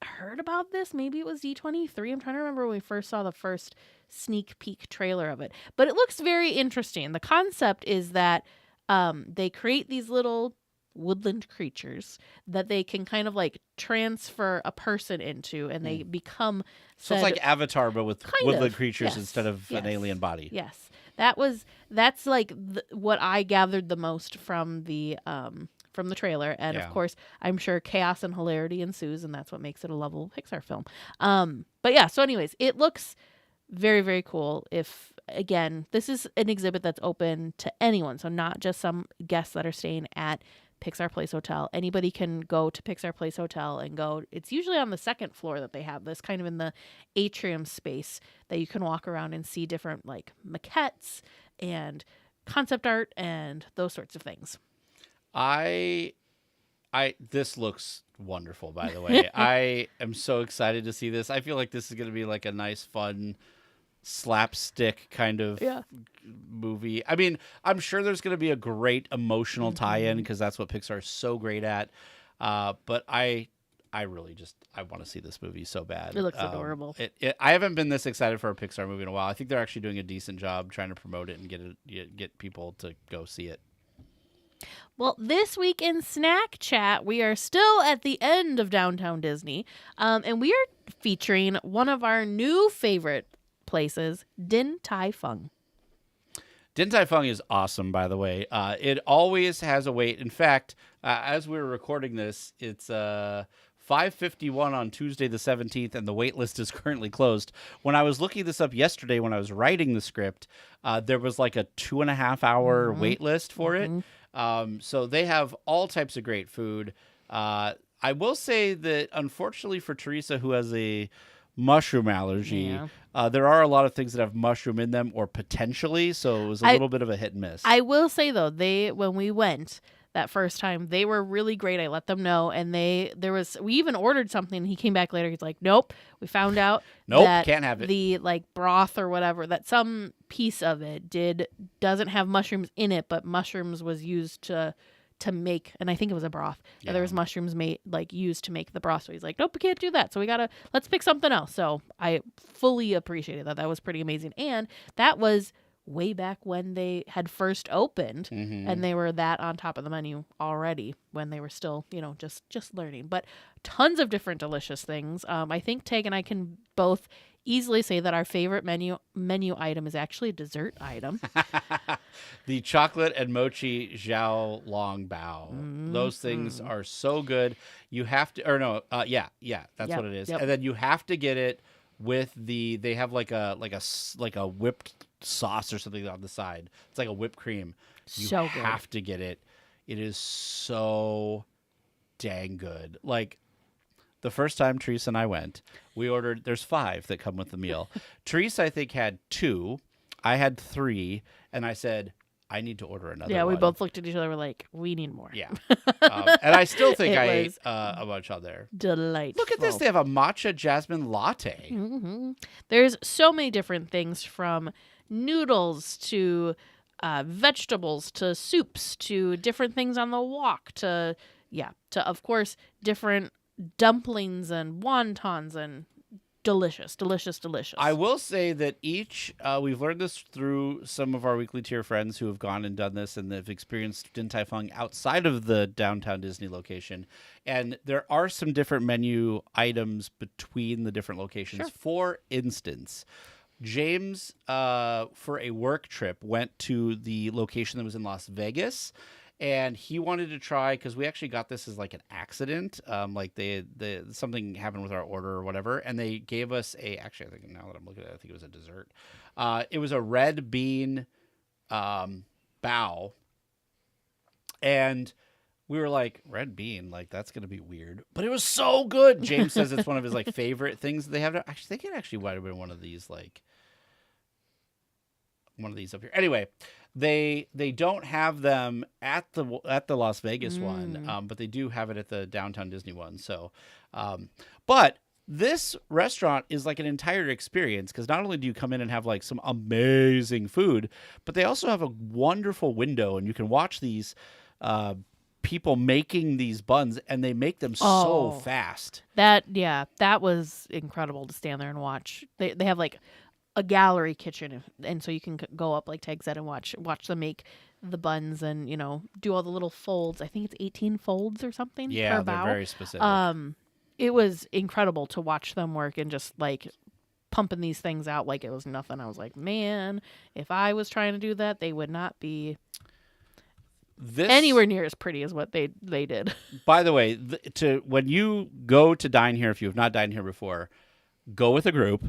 heard about this. Maybe it was D23. I'm trying to remember when we first saw the first sneak peek trailer of it. But it looks very interesting. The concept is that they create these little woodland creatures that they can kind of like transfer a person into, and they become so it's like Avatar but with woodland creatures yes. instead of an alien body. Yes, that's like what I gathered the most from the trailer, and of course I'm sure chaos and hilarity ensues, and that's what makes it a lovable Pixar film. But yeah, so anyways, it looks very, very cool. If again, this is an exhibit that's open to anyone, so not just some guests that are staying at Pixar Place Hotel. Anybody can go to Pixar Place Hotel and go. It's usually on the second floor that they have this, kind of in the atrium space that you can walk around and see different like maquettes and concept art and those sorts of things. This looks wonderful, by the way. I am so excited to see this. I feel like this is going to be like a nice, fun slapstick kind of movie. I mean, I'm sure there's going to be a great emotional tie-in because that's what Pixar is so great at. But I really just want to see this movie so bad. It looks adorable. I haven't been this excited for a Pixar movie in a while. I think they're actually doing a decent job trying to promote it and get people to go see it. Well, this week in Snack Chat, we are still at the end of Downtown Disney, and we are featuring one of our new favorite places, Din Tai Fung. Din Tai Fung is awesome, by the way. It always has a wait. In fact, as we were recording this, it's 5:51 on Tuesday the 17th, and the wait list is currently closed. When I was looking this up yesterday, when I was writing the script, there was like a 2.5-hour wait list for it. So they have all types of great food. I will say that, unfortunately for Teresa, who has a mushroom allergy, there are a lot of things that have mushroom in them, or potentially, so it was a little bit of a hit and miss. I will say though, when we went that first time, they were really great. I let them know, and we even ordered something, and he came back later, he's like, nope, we found out that can't have it. The like broth or whatever, that some piece of it doesn't have mushrooms in it, but mushrooms was used to make, and I think it was a broth. Yeah. There was mushrooms used to make the broth. So he's like, nope, we can't do that. So let's pick something else. So I fully appreciated that. That was pretty amazing. And that was way back when they had first opened, and they were that on top of the menu already when they were still, just learning. But tons of different delicious things. I think Tag and I can both easily say that our favorite menu item is actually a dessert item. The chocolate and mochi Xiao Long Bao. Those things are so good. You have to, or no, that's what it is. Yep. And then you have to get it with they have like a whipped sauce or something on the side. It's like a whipped cream. You have to get it. It is so dang good. Like, the first time Teresa and I went, we ordered, there's 5 that come with the meal. Teresa, I think, had 2. I had 3. And I said, I need to order another one. Yeah, we both looked at each other. We're like, we need more. Yeah. And I still think I ate a bunch on there. Delightful. Look at this. They have a matcha jasmine latte. Mm-hmm. There's so many different things, from noodles to vegetables to soups to different things on the wok to of course, different dumplings and wontons and delicious. I will say that we've learned this through some of our weekly tier friends who have gone and done this and have experienced Din Tai Fung outside of the downtown Disney location. And there are some different menu items between the different locations. Sure. For instance, James, for a work trip, went to the location that was in Las Vegas. And he wanted to try, because we actually got this as like an accident, like something happened with our order or whatever, and they gave us actually, I think now that I'm looking at it, I think it was a dessert. It was a red bean bao, and we were like, red bean, like that's gonna be weird, but it was so good. James says it's one of his like favorite things that they have. I think it actually might have been one of these up here. Anyway, they don't have them at the Las Vegas one, but they do have it at the Downtown Disney one. So, but this restaurant is like an entire experience because not only do you come in and have like some amazing food, but they also have a wonderful window and you can watch these people making these buns, and they make them so fast. That was incredible to stand there and watch. They have like a gallery kitchen, and so you can go up, like Tag said, and watch them make the buns and, you know, do all the little folds. I think it's 18 folds or something. Yeah, per they're bow. very specific. It was incredible to watch them work and just like pumping these things out like it was nothing. I was like, man, if I was trying to do that, they would not be anywhere near as pretty as what they did. By the way, when you go to dine here, if you have not dined here before, go with a group,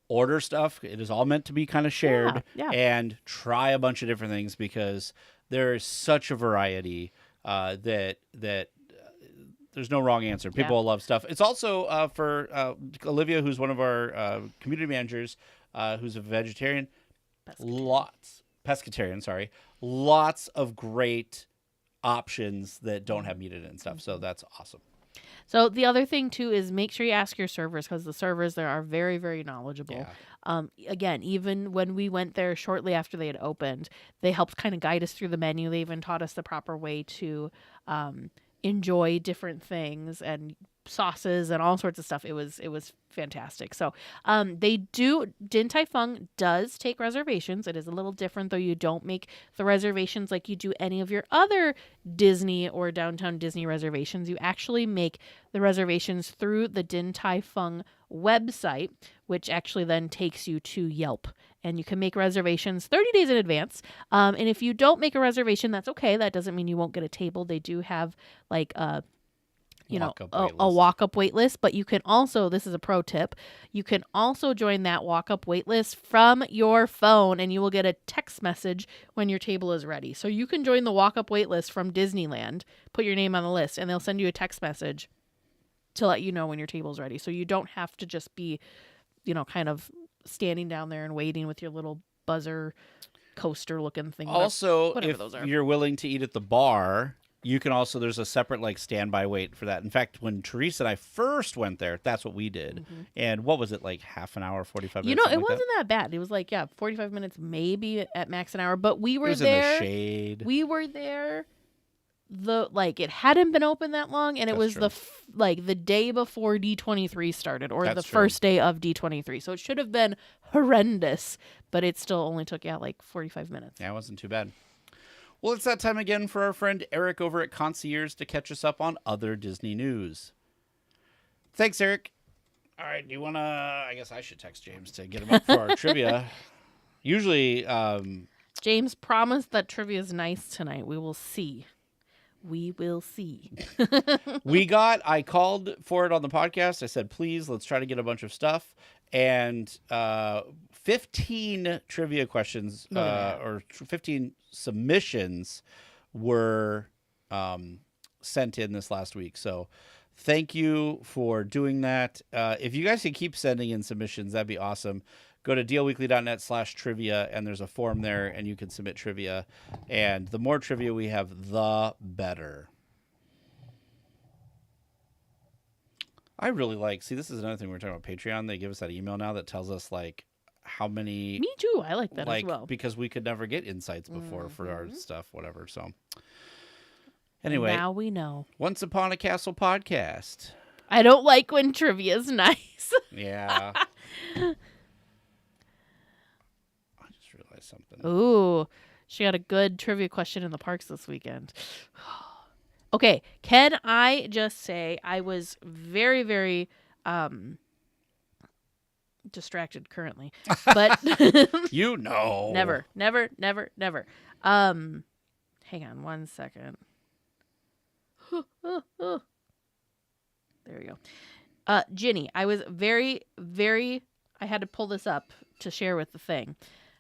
order stuff. It is all meant to be kind of shared, and try a bunch of different things because there is such a variety that there's no wrong answer. People will love stuff. It's also for Olivia, who's one of our community managers, who's a vegetarian. Pescatarian, sorry. Lots of great options that don't have meat in it and stuff. So that's awesome. So the other thing too is make sure you ask your servers, because the servers there are very, very knowledgeable. Yeah. Again, even when we went there shortly after they had opened, they helped kind of guide us through the menu. They even taught us the proper way to enjoy different things and sauces and all sorts of stuff. It was fantastic. So Din Tai Fung does take reservations. It is a little different, though. You don't make the reservations like you do any of your other Disney or Downtown Disney reservations. You actually make the reservations through the Din Tai Fung website, which actually then takes you to Yelp. And you can make reservations 30 days in advance. And if you don't make a reservation, that's okay. That doesn't mean you won't get a table. They do have like a walk-up wait list, but you can also, this is a pro tip, you can also join that walk-up wait list from your phone, and you will get a text message when your table is ready. So you can join the walk-up wait list from Disneyland, put your name on the list, and they'll send you a text message to let you know when your table's ready. So you don't have to just be, kind of standing down there and waiting with your little buzzer coaster looking thing. Also, if you're willing to eat at the bar, you can also, there's a separate like standby wait for that. In fact, when Teresa and I first went there, that's what we did. Mm-hmm. And what was it, like half an hour, 45 minutes? It wasn't that bad. It was like, 45 minutes, maybe at max an hour. But we were there. It was there. In the shade. We were there. It hadn't been open that long, and it was true. The day before D23 started, or that's the first day of D23. So it should have been horrendous, but it still only took 45 minutes. Yeah, it wasn't too bad. Well, it's that time again for our friend Eric over at Concierge to catch us up on other Disney news. Thanks, Eric. All right, do you want to... I guess I should text James to get him up for our trivia. Usually... James promised that trivia is nice tonight. We will see. We will see. I called for it on the podcast. I said, please, let's try to get a bunch of stuff. And 15 trivia questions or 15 submissions were sent in this last week. So thank you for doing that. If you guys can keep sending in submissions, that'd be awesome. Go to DLWeekly.net/trivia, and there's a form there, and you can submit trivia. And the more trivia we have, the better. I really see, this is another thing we're talking about Patreon. They give us that email now that tells us, how many... Me too. I like that as well. Because we could never get insights before for our stuff, whatever. So, anyway. Now we know. Once Upon a Castle podcast. I don't like when trivia's nice. Yeah. Something. Ooh, she had a good trivia question in the parks this weekend. Okay, can I just say I was very, very distracted currently, but never. Hang on one second. There we go. Ginny, I was very, very. I had to pull this up to share with the thing.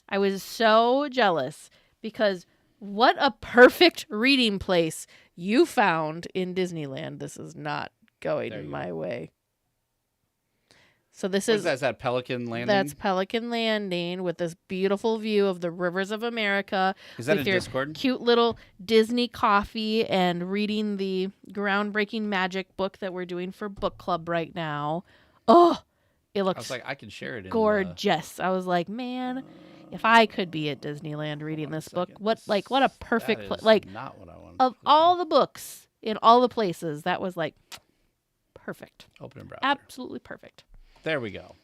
I was so jealous because what a perfect reading place you found in Disneyland. This is not going my way. So this is that Pelican Landing? That's Pelican Landing with this beautiful view of the rivers of America. Is that with in your Discord? Cute little Disney coffee and reading the groundbreaking magic book that we're doing for book club right now. Oh, it looks. I was like, I can share it. Gorgeous. I was like, man, if I could be at Disneyland reading this book, what a perfect place. Like, not what I want. Of all the books in all the places, that was like perfect. Open in browser. Absolutely perfect. There we go.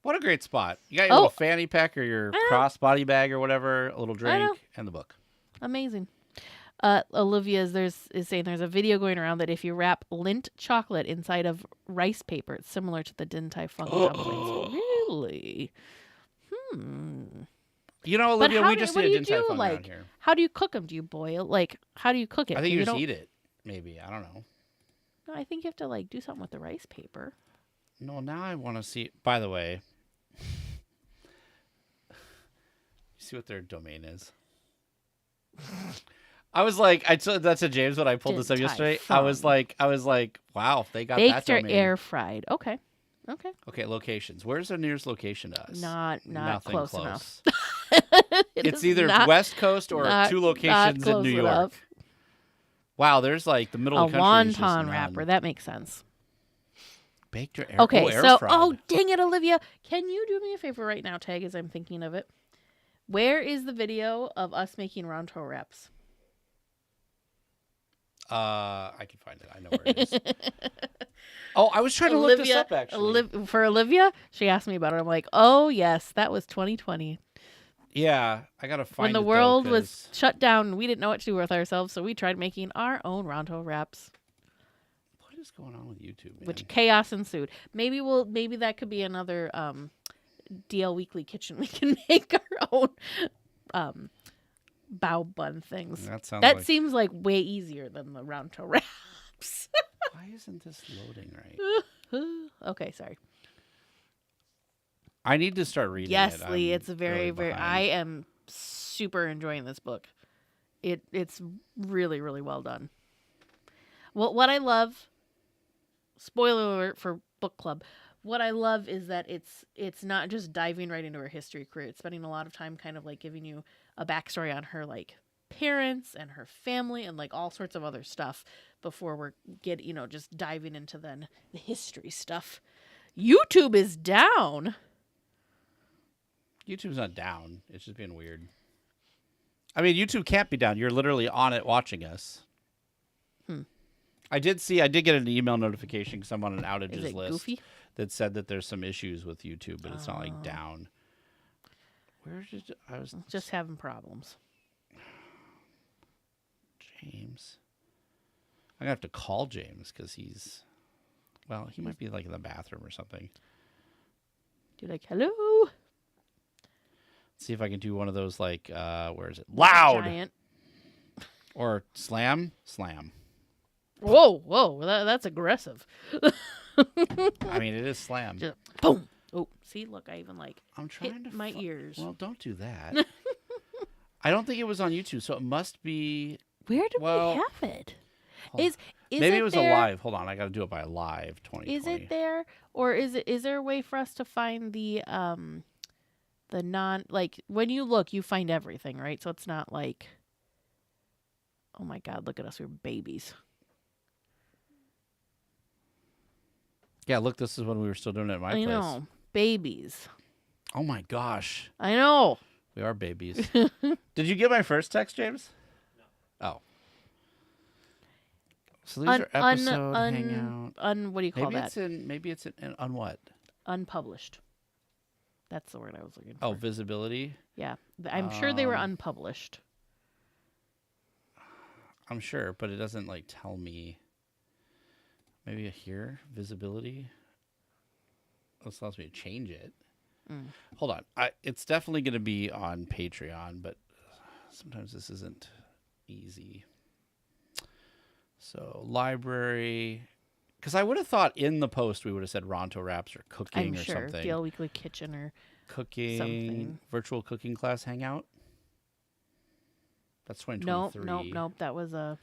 What a great spot. You got your little fanny pack or your crossbody bag or whatever, a little drink, and the book. Amazing. Olivia is saying there's a video going around that if you wrap Lindt chocolate inside of rice paper, it's similar to the Din Tai Fung dumplings. Really? You know, Olivia, we just did a Din Tai Fung around here. How do you cook them? Do you boil? Like, how do you cook it? I think you just eat it. Maybe. I don't know. No, I think you have to like do something with the rice paper. No, now I want to see. By the way, you see what their domain is? I was like, that's a James when I pulled this up yesterday. I was like, wow, they got that domain. Baked or air fried. Okay. Locations. Where's the nearest location to us? Not close enough. It's either West Coast or two locations in New York. Enough. Wow, there's like the middle of the country. A wonton wrapper. That makes sense. Baked or air fried. Okay, so, dang it, Olivia. Can you do me a favor right now, Tag, as I'm thinking of it? Where is the video of us making Ronto wraps? I can find it. I know where it is. I was trying to look this up, actually. For Olivia, she asked me about it. I'm like, oh, yes, that was 2020. Yeah, I got to find it, when the world was shut down and we didn't know what to do with ourselves, so we tried making our own Ronto wraps. What is going on with YouTube, man? Which chaos ensued. Maybe that could be another DL Weekly kitchen. We can make our own bao bun things. That seems like way easier than the Ronto wraps. Why isn't this loading right? Okay, sorry. I need to start reading it. Yes, Lee, it's very, very. I am super enjoying this book. It's really, really well done. Well, what I love, spoiler alert for book club, what I love is that it's not just diving right into her history career. It's spending a lot of time kind of like giving you a backstory on her like parents and her family and like all sorts of other stuff before we're just diving into then the history stuff. YouTube is down. YouTube's not down. It's just being weird. I mean, YouTube can't be down. You're literally on it watching us. I did get an email notification because I'm on an outages list goofy? That said that there's some issues with YouTube, but it's not like down. I was just having problems. James. I'm gonna have to call James because he might be like in the bathroom or something. Do like hello. See if I can do one of those like where is it? Loud. Giant. Or slam. Whoa, that's aggressive. I mean, it is slam. Just boom. Oh, see, look, I even I'm trying hit to my ears. Well, don't do that. I don't think it was on YouTube, so it must be. Where did we have it? Is maybe it was there? a live. Hold on, I got to do it by live 2020. Is it there, or is there a way for us to find the non when you look, you find everything, right? So it's not like, oh my God, look at us, we're babies. Yeah, look, this is when we were still doing it at my place. I know, babies. Oh my gosh. I know. We are babies. Did you get my first text, James? No. Oh. So these are episode hangout. What do you call that? Maybe it's in on what? Unpublished. That's the word I was looking for. Oh, visibility? Yeah. I'm sure they were unpublished. I'm sure, but it doesn't like tell me. Maybe here, visibility. This allows me to change it. Hold on. It's definitely going to be on Patreon, but sometimes this isn't easy. So, library. Because I would have thought in the post we would have said Ronto wraps or cooking or something. DL Weekly Kitchen or cooking, something. Virtual cooking class hangout. That's 2023. Nope. That was a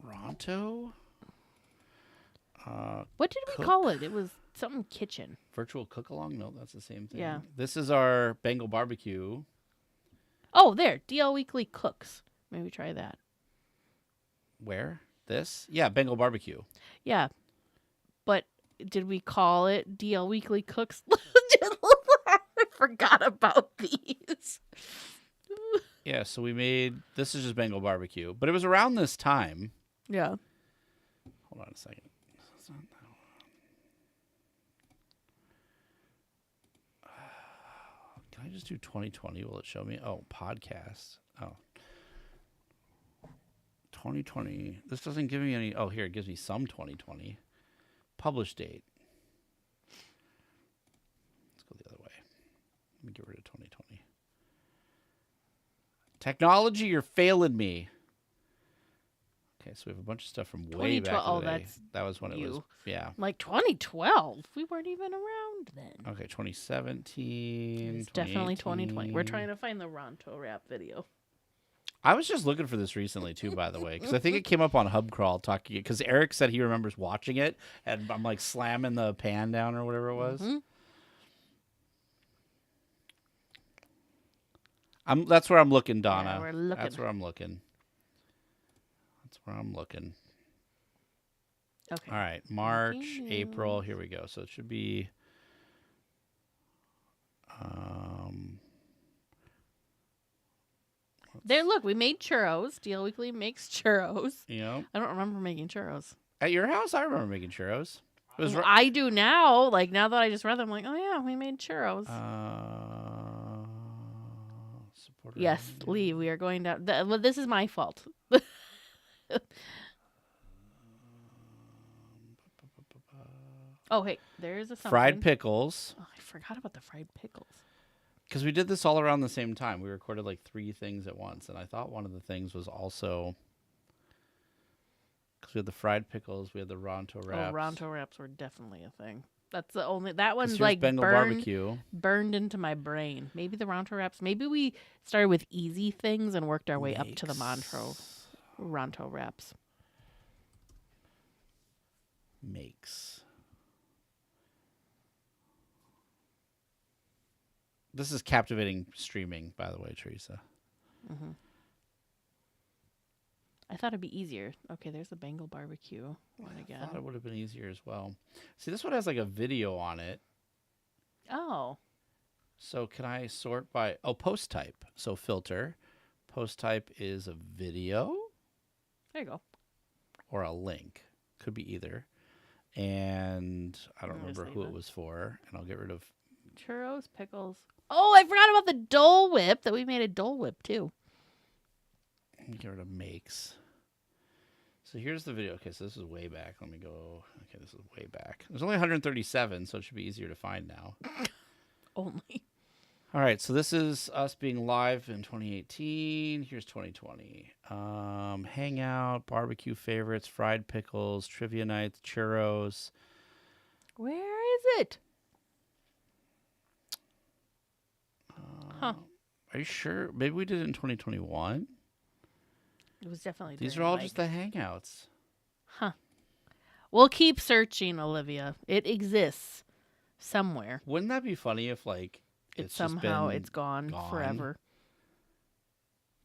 Ronto. What did we call it? It was something kitchen. Virtual cook along? No, that's the same thing. Yeah. This is our Bengal barbecue. Oh, there. DLWeekly cooks. Maybe try that. Where? This? Yeah, Bengal barbecue. Yeah. But did we call it DLWeekly cooks? I forgot about these. Yeah, so we made, this is just Bengal barbecue, but it was around this time. Yeah. Hold on a second. Can I just do 2020? Will it show me? Oh, podcast. Oh. 2020. This doesn't give me any. Oh, here, it gives me some 2020. Publish date. Let's go the other way. Let me get rid of 2020. Technology, you're failing me. Okay, so we have a bunch of stuff from way back in the day. That's that was when it was. Yeah. Like 2012. We weren't even around then. Okay, 2017. It's definitely 2020. We're trying to find the Ronto rap video. I was just looking for this recently too, by the way, because I think it came up on Hubcrawl talking. Because Eric said he remembers watching it, and I'm like slamming the pan down or whatever it was. That's where I'm looking, Donna. Yeah, we're looking. That's where I'm looking. Okay. All right, March, April. Here we go. So it should be. There, look, we made churros. DLWeekly makes churros. Yep. I don't remember making churros. At your house, I remember making churros. It was I do now. Like, now that I just read them, I'm like, oh, yeah, we made churros. Yes, Lee, we are going down. Well, this is my fault. Oh, hey, there's a something. Fried pickles. Oh, I forgot about the fried pickles. Because we did this all around the same time. We recorded like 3 things at once. And I thought one of the things was also... Because we had the fried pickles, we had the Ronto wraps. Oh, Ronto wraps were definitely a thing. That's the only... That one's like Bengal barbecue. Burned into my brain. Maybe the Ronto wraps. Maybe we started with easy things and worked our way up to the Ronto wraps. Makes. This is captivating streaming, by the way, Teresa. Mm-hmm. I thought it'd be easier. Okay, there's the Bengal barbecue one again. I thought it would have been easier as well. See, this one has like a video on it. Oh. So can I sort by... Oh, post type. So filter. Post type is a video. There you go. Or a link. Could be either. And I don't remember who it was for. And I'll get rid of... Churros, pickles. Oh, I forgot about the Dole Whip, that we made a Dole Whip, too. Let me get rid of makes. So here's the video. Okay, so this is way back. Let me go. Okay, this is way back. There's only 137, so it should be easier to find now. Only. All right, so this is us being live in 2018. Here's 2020. Hangout, barbecue favorites, fried pickles, trivia nights, churros. Where is it? Huh. Are you sure? Maybe we did it in 2021? It was definitely... These are all just the hangouts. Huh. We'll keep searching, Olivia. It exists somewhere. Wouldn't that be funny if, like, it's somehow it's gone forever?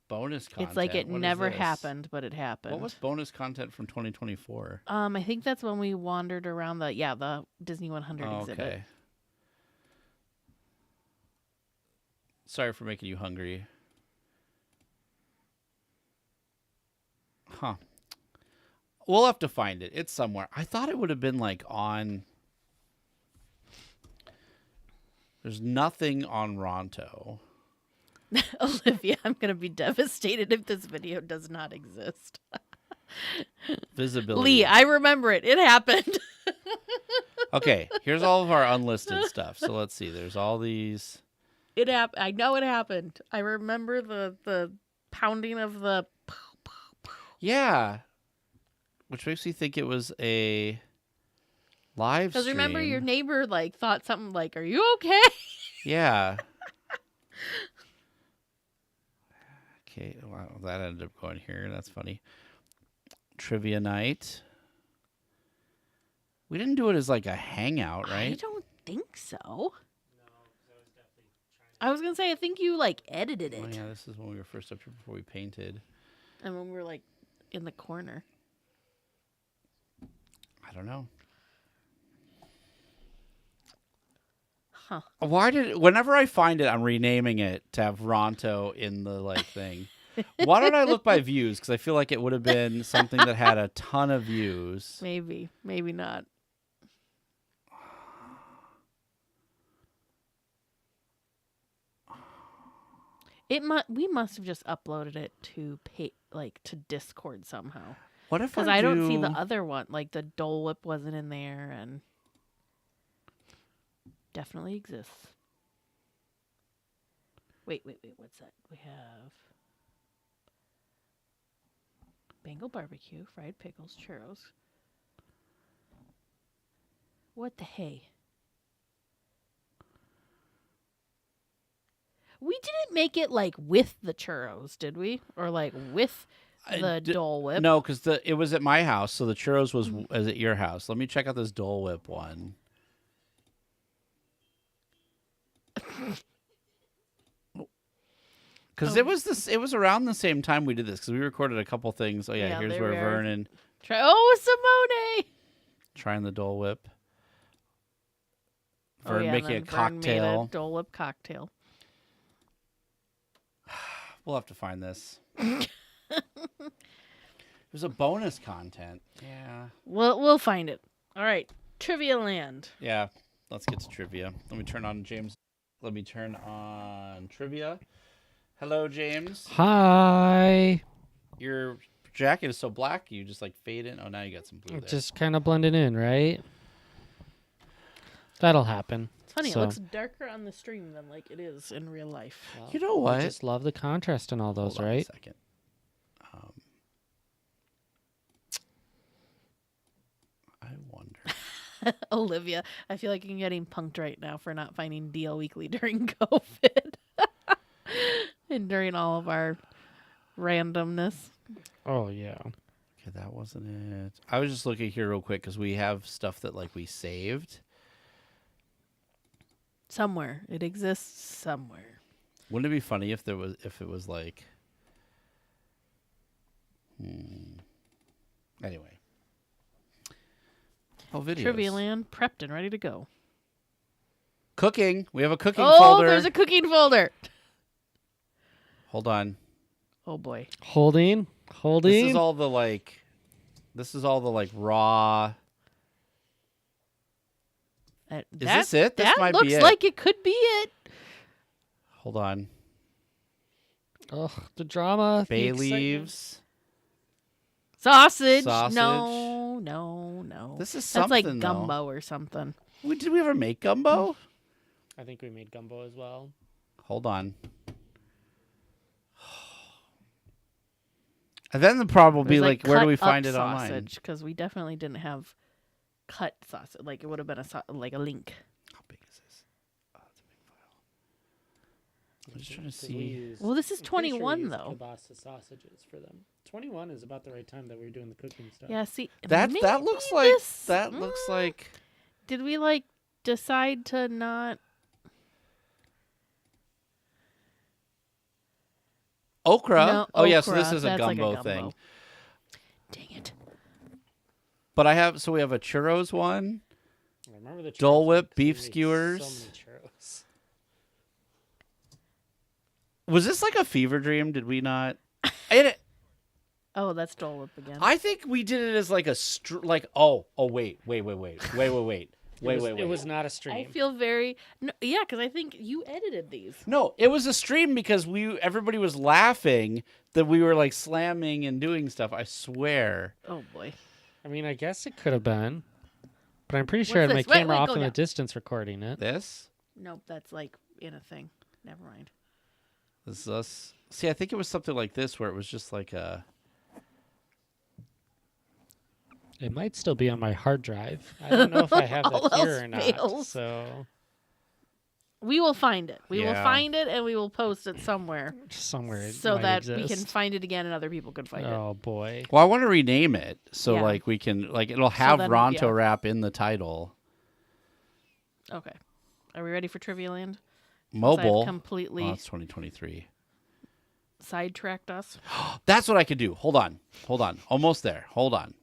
Bonus content. It's like it never happened, but it happened. What was bonus content from 2024? I think that's when we wandered around the Disney 100 exhibit. Okay. Sorry for making you hungry. Huh. We'll have to find it. It's somewhere. I thought it would have been like on... There's nothing on Ronto. Olivia, I'm going to be devastated if this video does not exist. Visibility. Lee, I remember it. It happened. Okay, here's all of our unlisted stuff. So let's see. There's all these... It happened. I know it happened. I remember the pounding of the... Yeah. Which makes me think it was a live stream. Because remember your neighbor thought something like, are you okay? Yeah. Okay, wow, that ended up going here. That's funny. Trivia night. We didn't do it as like a hangout, right? I don't think so. I was gonna say I think you like edited it. Oh yeah, this is when we were first up here before we painted. And when we were like in the corner. I don't know. Huh. Whenever I find it, I'm renaming it to have Ronto in the like thing. Why don't I look by views? Because I feel like it would have been something that had a ton of views. Maybe not. We must have just uploaded it to to Discord somehow. What if Because I don't see the other one. Like the Dole Whip wasn't in there, and definitely exists. Wait. What's that? We have Bengal barbecue, fried pickles, churros. What the hey? We didn't make it like with the churros, did we? Or like with the Dole Whip? No, because it was at my house, so the churros was at your house. Let me check out this Dole Whip one. Because it was around the same time we did this, because we recorded a couple things. Oh yeah, here's where Vernon Simone trying the Dole Whip. Vern making a cocktail. Made a Dole Whip cocktail. We'll have to find this. There's a bonus content. Yeah. We'll find it. All right, Trivia Land. Yeah, let's get to trivia. Let me turn on trivia. Hello, James. Hi. Your jacket is so black, you just like fade in. Oh, now you got some blue there. Just kind of blending in, right? That'll happen. It's funny, it looks darker on the stream than like it is in real life. Well, you know what? I just love the contrast in all those, Hold on right? a second. I wonder. Olivia, I feel like I'm getting punked right now for not finding DL Weekly during COVID. And during all of our randomness. Oh, yeah. Okay, that wasn't it. I was just looking here real quick because we have stuff that like we saved. Somewhere. It exists somewhere. Wouldn't it be funny if it was like anyway. Oh, videos. Trivia Land prepped and ready to go. Cooking. We have a cooking folder. Oh, there's a cooking folder. Hold on. Oh boy. Holding. This is all the raw. Is this it? This might be it. That looks like it could be it. Hold on. Ugh, the drama. Bay leaves. Sausage. No. This is That's something, like gumbo or something. Did we ever make gumbo? I think we made gumbo as well. Hold on. And then the problem will be like, where do we find it online? Because we definitely didn't have cut sausage. Like it would have been like a link. How big is this? Oh, it's a big file. I'm just trying to see. Well, this is 21 though. Kielbasa sausages for them. 21 is about the right time that we were doing the cooking stuff. Yeah, see, That looks like looks like. Did we like decide to not? Okra. No, oh yeah, so okra. this is a gumbo thing. Dang it! But we have a churros one. I remember the Dole churros Whip, because we beef made skewers. So many churros. Was this like a fever dream? Did we not? Oh, that's Dole Whip again. I think we did it as like a wait. It was not a stream. I feel very because I think you edited these. No, it was a stream because everybody was laughing that we were like slamming and doing stuff. I swear. Oh boy. I mean, I guess it could have been, but I'm pretty sure I had my camera off in the distance recording it. This? Nope, that's like in a thing. Never mind. This is us. See, I think it was something like this where it was just like a. It might still be on my hard drive. I don't know if I have that here or not. fails. So We will find it. We will Yeah. find it, and we will post it somewhere. Somewhere it so might that we exist. can find it again and other people can find it. Oh boy. Well, I want to rename it so Yeah. like we can like it'll have then, Ronto yeah. Rap in the title. Okay. Are we ready for Trivia Land? Mobile. I've completely Oh, it's 2023. sidetracked us. That's what I could do. Hold on. Almost there. Hold on.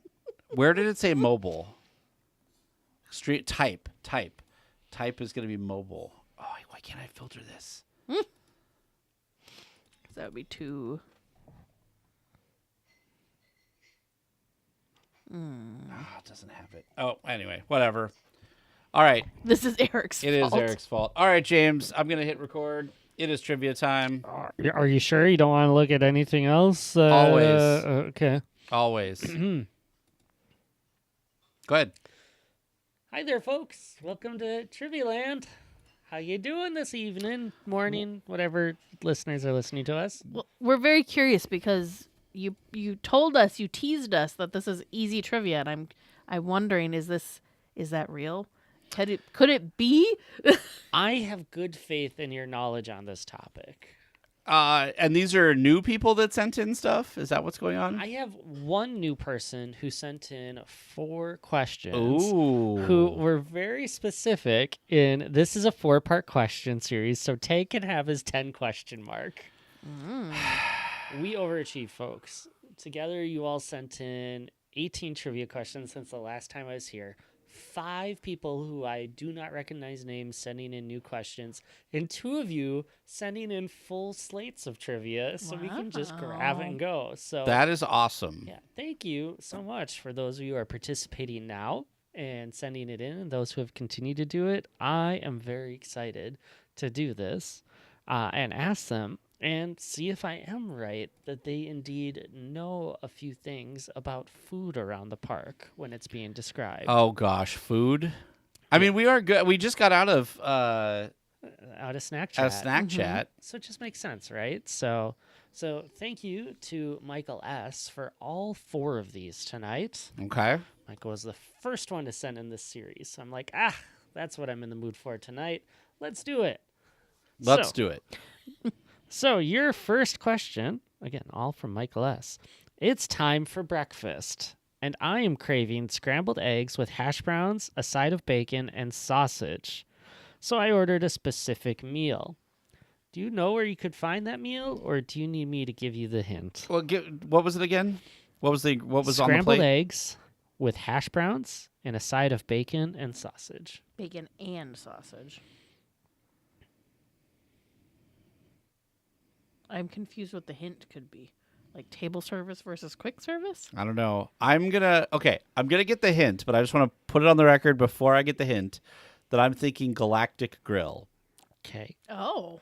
Where did it say mobile? Street type. Type is going to be mobile. Oh, why can't I filter this? That would be too. It doesn't have it. Oh, anyway, whatever. All right. This is Eric's fault. It is Eric's fault. All right, James. I'm going to hit record. It is trivia time. Are you sure you don't want to look at anything else? Always. Okay. Always. Go ahead. Hi there, folks. Welcome to Trivia Land. How you doing this evening, morning, whatever listeners are listening to us? Well, we're very curious because you told us, you teased us that this is easy trivia, and I'm wondering, is that real? Could it be? I have good faith in your knowledge on this topic. And these are new people that sent in stuff? Is that what's going on? I have one new person who sent in 4 questions. Ooh. Who were very specific in this is a 4-part question series, so Tay can have his 10 question mark. We overachieved, folks. Together, you all sent in 18 trivia questions since the last time I was here. 5 people who I do not recognize names sending in new questions, and 2 of you sending in full slates of trivia so we can just grab it and go. So That is awesome. yeah, thank you so much for those of you who are participating now and sending it in, and those who have continued to do it. I am very excited to do this and ask them and see if I am right that they indeed know a few things about food around the park when it's being described. Oh gosh, food. I mean, we are good. We just got out of Out of snack chat. chat. So it just makes sense, right? So thank you to Michael S. for all 4 of these tonight. Okay. Michael was the first one to send in this series. So I'm like, that's what I'm in the mood for tonight. Let's do it. Let's do it. So your first question, again, all from Michael S. It's time for breakfast, and I am craving scrambled eggs with hash browns, a side of bacon, and sausage. So I ordered a specific meal. Do you know where you could find that meal, or do you need me to give you the hint? Well, what was it again? What was on the plate? Scrambled eggs with hash browns and a side of bacon and sausage. Bacon and sausage. I'm confused what the hint could be. Like table service versus quick service? I don't know. I'm gonna get the hint, but I just want to put it on the record before I get the hint that I'm thinking Galactic Grill. Okay. Oh.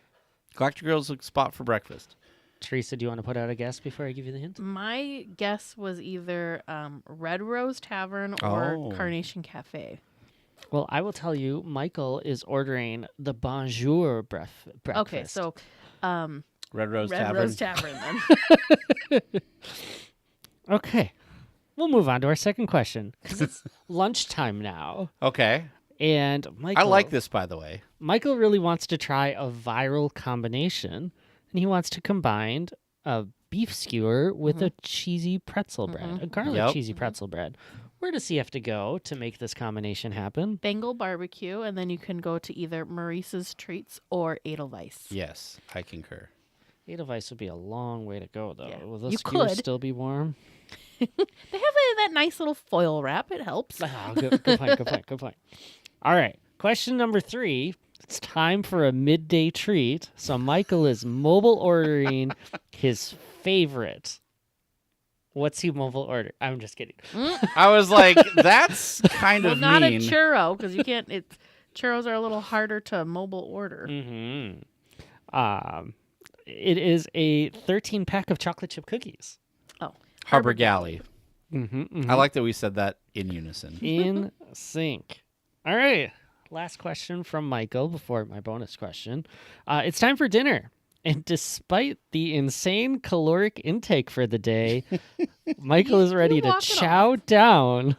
Galactic Grill's a spot for breakfast. Teresa, do you want to put out a guess before I give you the hint? My guess was either Red Rose Tavern or Carnation Cafe. Well, I will tell you, Michael is ordering the Bonjour breakfast. Okay, so Red Rose Tavern. Rose Tavern then. Okay. We'll move on to our second question because it's lunchtime now. Okay. And Michael, I like this, by the way. Michael really wants to try a viral combination, and he wants to combine a beef skewer with a cheesy pretzel bread, a garlic cheesy pretzel bread. Where does he have to go to make this combination happen? Bengal barbecue, and then you can go to either Maurice's Treats or Edelweiss. Yes, I concur. Edelweiss would be a long way to go, though. Yeah. Will the You skewer could. still be warm? They have that nice little foil wrap. It helps. Good point. All right. Question number 3. It's time for a midday treat. So Michael is mobile ordering his favorite. What's he mobile order? I'm just kidding. I was like, that's kind of not mean. a churro, because you can't. Churros are a little harder to mobile order. Mm-hmm. It is a 13-pack of chocolate chip cookies. Oh, Harbor Galley. Mm-hmm. I like that we said that in unison. In sync. All right. Last question from Michael before my bonus question. It's time for dinner. And despite the insane caloric intake for the day, Michael is ready to chow down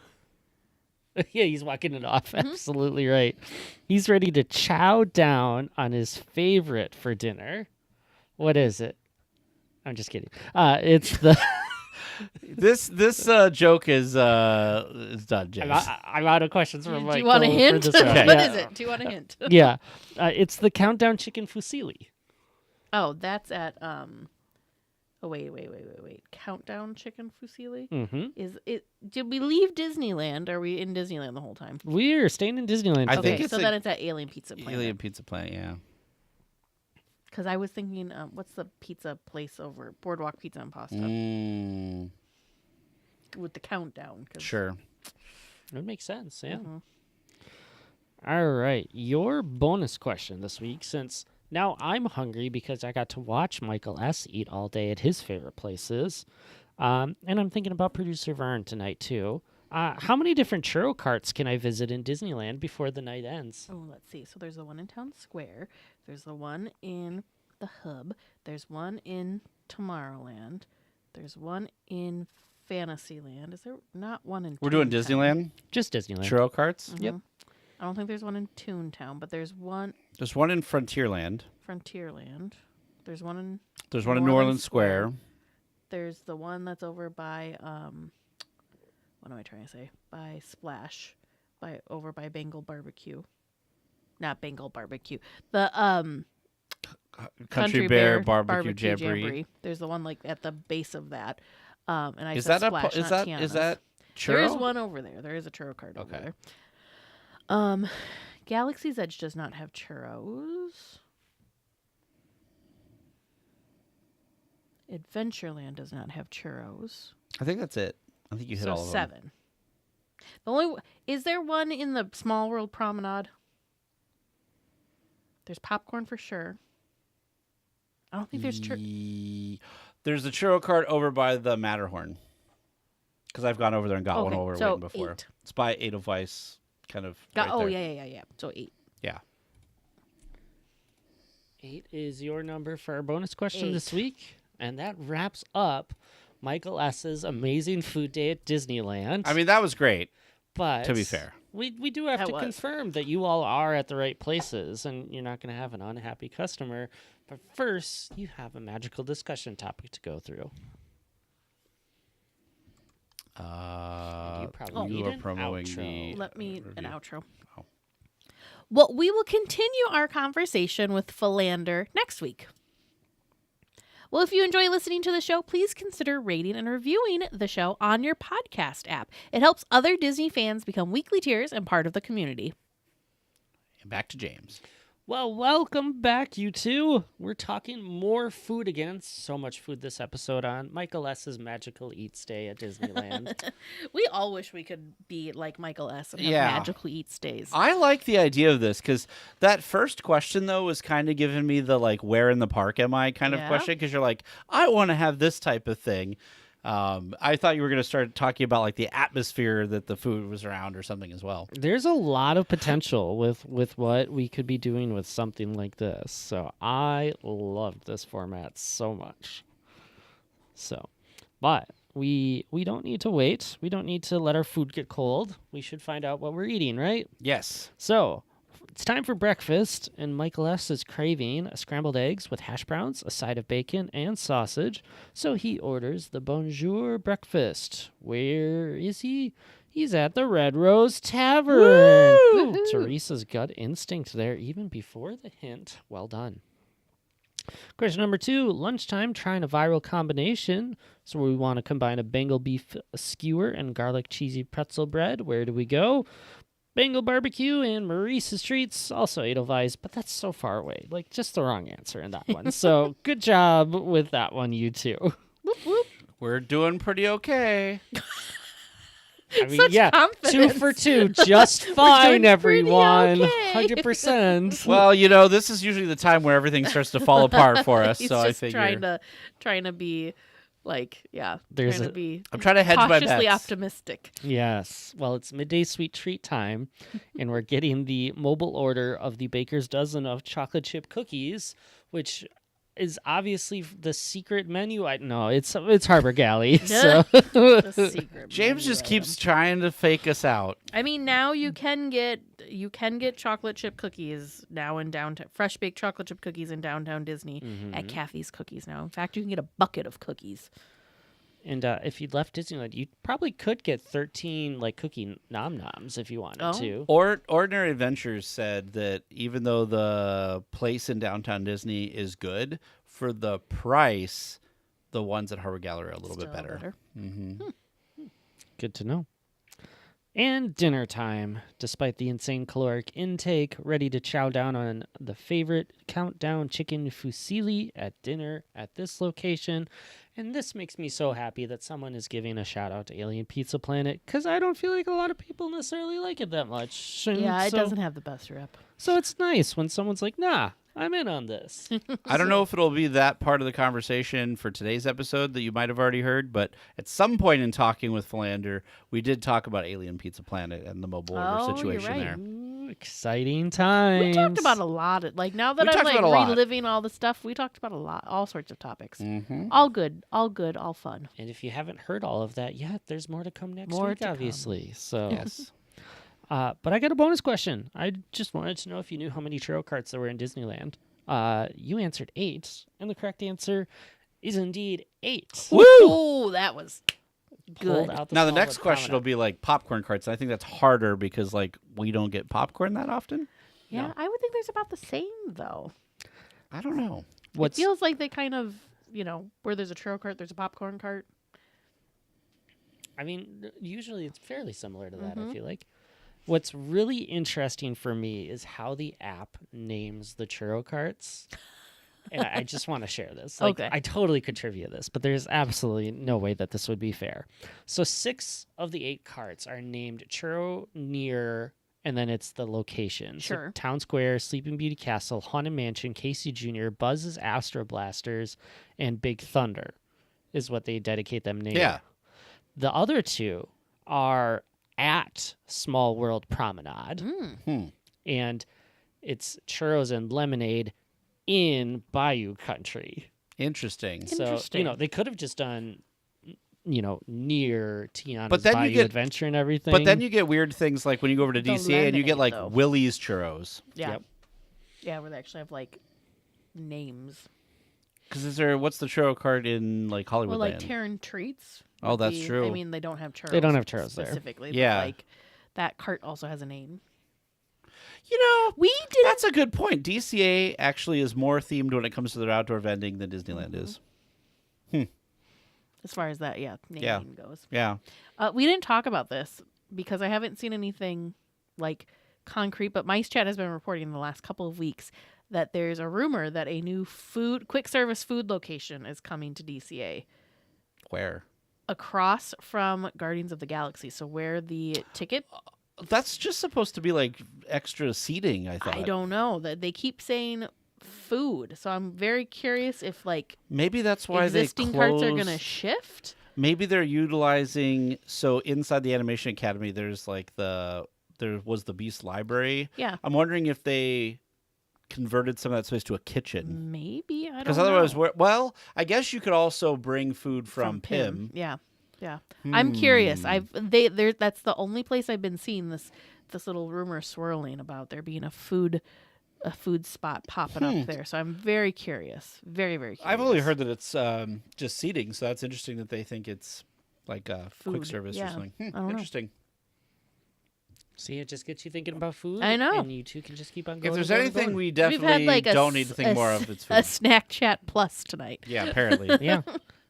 Yeah, he's walking it off. Absolutely right. He's ready to chow down on his favorite for dinner. What is it? I'm just kidding. It's the. This joke is done, James. I'm out of questions for Do Michael. you want a hint? For this round. What Yeah. is it? Do you want a hint? Yeah, it's the countdown chicken fusilli. Oh, that's at Oh wait. Countdown chicken fusilli? Mm-hmm. Is it? Did we leave Disneyland? Are we in Disneyland the whole time? We're staying in Disneyland. I today. think it's so a- then it's at Alien Pizza Planet. Alien Pizza Planet, yeah. Because I was thinking, what's the pizza place over Boardwalk Pizza and Pasta with the countdown? Sure. It would make sense. Yeah. Mhm. All right, your bonus question this week, since now I'm hungry because I got to watch Michael S. eat all day at his favorite places, and I'm thinking about producer Vern tonight too. How many different churro carts can I visit in Disneyland before the night ends? Oh, let's see. So there's the one in Town Square. There's the one in the Hub. There's one in Tomorrowland. There's one in Fantasyland. Is there not one in? We're doing Toontown? Disneyland Just Disneyland. churro carts. Yep. I don't think there's one in Toontown, but there's one There's one in Frontierland. Frontierland. There's one in. There's one in New Orleans Square. There's the one that's over by what am I trying to say? By Splash, over by Bengal Barbecue. Not Bengal Barbecue. The Country Bear Barbecue Jamboree. There's the one like at the base of that. And I Is said that Splash, is not that Tiana's. is that churro? There is one over there. There is a churro cart over Okay. there. Galaxy's Edge does not have churros. Adventureland does not have churros. I think that's it. I think you hit So all of them. 7. The only is there one in the Small World Promenade? There's popcorn for sure. I don't think there's There's a churro cart over by the Matterhorn. Because I've gone over there and got one over so waiting before. 8. It's by Edelweiss, kind of. Right Oh there. yeah. So 8. Yeah. 8 is your number for our bonus question 8. this week. And that wraps up Michael S.'s amazing food day at Disneyland. I mean, that was great. but to be fair. we do have That to was. confirm that you all are at the right places and you're not going to have an unhappy customer. But first, you have a magical discussion topic to go through. You probably you need are an promoting outro. the Let me an review. outro. Oh. Well, we will continue our conversation with Philander next week. Well, if you enjoy listening to the show, please consider rating and reviewing the show on your podcast app. It helps other Disney fans become weekly tiers and part of the community. And back to James. Well, welcome back, you two. We're talking more food again. So much food this episode on Michael S.'s Magical Eats Day at Disneyland. We all wish we could be like Michael S. and have Yeah. magical eats days. I like the idea of this because that first question, though, was kind of giving me the, like, where in the park am I kind of Yeah. question because you're like, I want to have this type of thing. I thought you were going to start talking about, like, the atmosphere that the food was around or something as well. There's a lot of potential with what we could be doing with something like this. So I loved this format so much. So, but we don't need to wait. We don't need to let our food get cold. We should find out what we're eating, right? Yes. So, it's time for breakfast, and Michael S. is craving scrambled eggs with hash browns, a side of bacon, and sausage. So he orders the Bonjour breakfast. Where is he? He's at the Red Rose Tavern. Woo! Teresa's gut instinct there, even before the hint. Well done. Question number 2, lunchtime, trying a viral combination. So we want to combine a Bengal beef skewer and garlic cheesy pretzel bread. Where do we go? Bengal barbecue and Maurice's Treats, also Edelweiss, but that's so far away. Like, just the wrong answer in that one. So good job with that one, you two. Whoop, whoop. We're doing pretty okay. I mean, Such yeah, confidence. 2 for 2, just fine, doing pretty everyone. okay. 100%. Well, you know, this is usually the time where everything starts to fall apart for us. He's So just I figure trying to be like, yeah, There's trying a- to be I'm trying to hedge my cautiously bets. optimistic. Yes. Well, it's midday sweet treat time, and we're getting the mobile order of the baker's dozen of chocolate chip cookies, which is obviously the secret menu. No, it's Harbor Galley. Yeah. So The secret James menu just keeps item. trying to fake us out. I mean, now you can get chocolate chip cookies now in downtown. Fresh baked chocolate chip cookies in downtown Disney at Kathy's Cookies now. In fact, you can get a bucket of cookies. And if you'd left Disneyland, you probably could get 13 like cookie nom noms if you wanted to. Ordinary Adventures said that even though the place in downtown Disney is good, for the price, the ones at Harbor Gallery are a little bit better. Mm-hmm. Good to know. And dinner time. Despite the insane caloric intake, ready to chow down on the favorite countdown chicken fusilli at dinner at this location. And this makes me so happy that someone is giving a shout out to Alien Pizza Planet, because I don't feel like a lot of people necessarily like it that much. And Yeah, it so, doesn't have the best rep. So it's nice when someone's like, nah, I'm in on this. I don't know if it'll be that part of the conversation for today's episode that you might have already heard, but at some point in talking with Philander, we did talk about Alien Pizza Planet and the mobile order situation you're right. there. Ooh, exciting times. We talked about a lot. Like now that We I'm talked like about a lot. reliving all the stuff, we talked about a lot, all sorts of topics. Mm-hmm. All good, all fun. And if you haven't heard all of that yet, there's more to come next More week, to come. obviously. So, Yes. but I got a bonus question. I just wanted to know if you knew how many churro carts there were in Disneyland. You answered 8, and the correct answer is indeed 8. Woo! Oh, that was Pulled good. out Now the small next but question will prominent. be like popcorn carts. And I think that's harder because like we don't get popcorn that often. Yeah, No. I would think there's about the same though. I don't know. What's It feels like they kind of, where there's a churro cart, there's a popcorn cart. I mean, usually it's fairly similar to that, I feel like. What's really interesting for me is how the app names the churro carts. And I just want to share this. Like, Okay. I totally could trivia this, but there's absolutely no way that this would be fair. So 6 of the 8 carts are named Churro Near, and then it's the location. Sure. So Town Square, Sleeping Beauty Castle, Haunted Mansion, Casey Jr., Buzz's Astro Blasters, and Big Thunder is what they dedicate them names. Yeah. The other 2 are at Small World Promenade, and it's churros and lemonade in Bayou Country. Interesting. So, Interesting. they could have just done, near Tiana's But then you Bayou get- Adventure and everything. But then you get weird things like when you go over to The DCA and you get lemonade, like though. Willie's churros. Yeah. Yep. Yeah, where they actually have like names. Because what's the churro cart in like Hollywood Well, like Land? Terran Treats. Oh, would that's be- true. I mean, they don't have churros. They don't have churros there. specifically. but, Yeah. like that cart also has a name. We We did. That's a good point. DCA actually is more themed when it comes to their outdoor vending than Disneyland is. As far as that, naming Yeah. goes. Yeah. We didn't talk about this because I haven't seen anything like concrete, but Mice Chat has been reporting in the last couple of weeks that there's a rumor that a new quick service food location is coming to DCA Where? across from Guardians of the Galaxy. So where the ticket, That's just supposed to be like extra seating, I thought. I don't know, that they keep saying food. So I'm very curious if like Maybe that's why existing they carts closed. are going to shift. Maybe they're utilizing inside the Animation Academy there's like there was the Beast Library. Yeah. I'm wondering if they converted some of that space to a kitchen. Maybe. I don't know. Because otherwise, well, I guess you could also bring food from Pym. Yeah. Yeah. I'm curious. Hmm. That's the only place I've been seeing this little rumor swirling about there being a food spot popping up there. So I'm very curious. Very, very curious. I've only heard that it's just seating, so that's interesting that they think it's like a quick Food, service yeah. or something. I don't know. Snack See, it just gets you thinking about food. I know. And you two can just keep on going. If there's and going anything and we We've definitely had like don't need to think more of, it's a food. Snack Chat Plus tonight. Yeah, apparently. going. Yeah.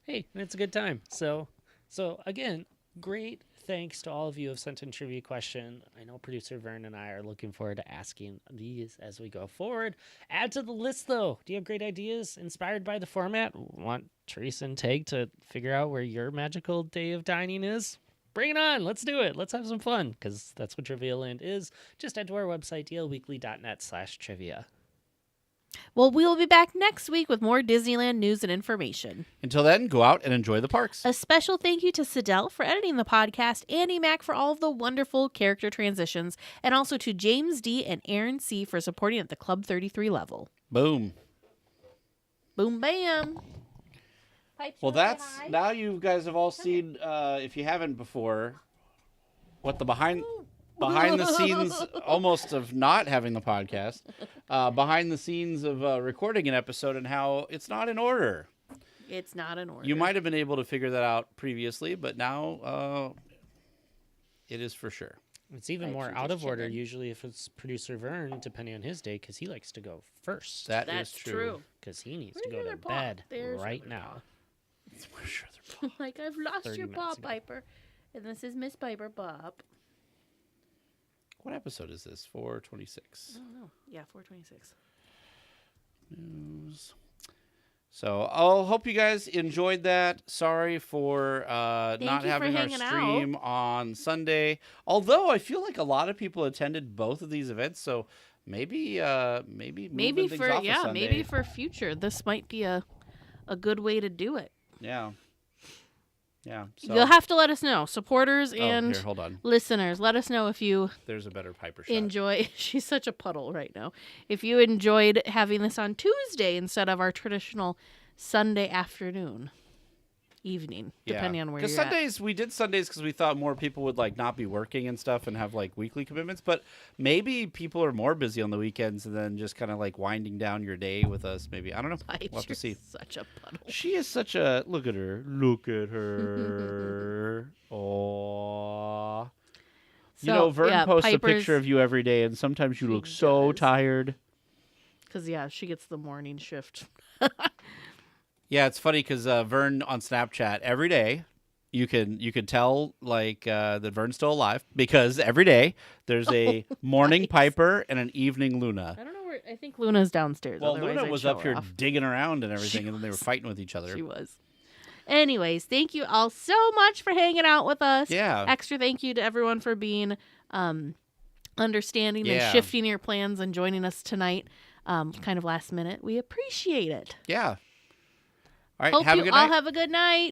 Hey, it's a good time. So again, great thanks to all of you who have sent in trivia question. I know producer Vern and I are looking forward to asking these as we go forward. Add to the list, though. Do you have great ideas inspired by the format? Want Teresa and Tag to figure out where your magical day of dining is? Bring it on. Let's do it. Let's have some fun, because that's what Trivia Land is. Just head to our website, dlweekly.net/trivia. Well, we'll be back next week with more Disneyland news and information. Until then, go out and enjoy the parks. A special thank you to Sidel for editing the podcast, Andy Mack for all of the wonderful character transitions, and also to James D. and Aaron C. for supporting at the Club 33 level. Boom. Boom, bam. Pipes, Well, you wanna that's say hi? now you guys have all seen, if you haven't before, what the behind the scenes almost of not having the podcast, behind the scenes of recording an episode and how it's not in order. It's not in order. You might have been able to figure that out previously, but now it is for sure. It's even more out of order usually if it's producer Vern, depending on his day, because he likes to go first. That's That's true. Because he needs Where's to go your to other paw? bed There's right your now. Where's your other paw? Like, I've lost 30 your paw, minutes ago. Piper. And this is Miss Piper Bop. What episode is this? 426. I don't know. Yeah, 426. News. So I'll hope you guys enjoyed that. Sorry for not you for having our hanging stream on Sunday. Although I feel like a lot of people attended both of these events, so maybe Maybe moving things for off of Sunday. maybe for future, this might be a good way to do it. Yeah. So, You'll have to let us know, supporters and here, hold on. listeners. Let us know if you There's a better Piper shot. enjoy. She's such a puddle right now. If you enjoyed having this on Tuesday instead of our traditional Sunday afternoon, evening, depending on where you're Because Sundays, we did Sundays because we thought more people would like not be working and stuff and have like weekly commitments. But maybe people are more busy on the weekends and then just kind of like winding down your day with us. Maybe I don't know. at. We'll have to see. Such a puddle. She is such a look at her. Look at her. Oh. You know, Vern posts a picture of you every day, and sometimes you look so tired. Because she gets the morning shift. Yeah, it's funny because Vern on Snapchat every day, you can tell like that Vern's still alive because every day there's a morning Piper and an evening Luna. I don't know where. I think Luna's downstairs. Well, otherwise Luna I'd was show up her here off. digging around and everything, and then they were fighting with each other. She was. Anyways, thank you all so much for hanging out with us. Yeah. Extra thank you to everyone for being understanding Yeah. and shifting your plans and joining us tonight, kind of last minute. We appreciate it. Yeah. All right. Hope have a you good all night. have a good night.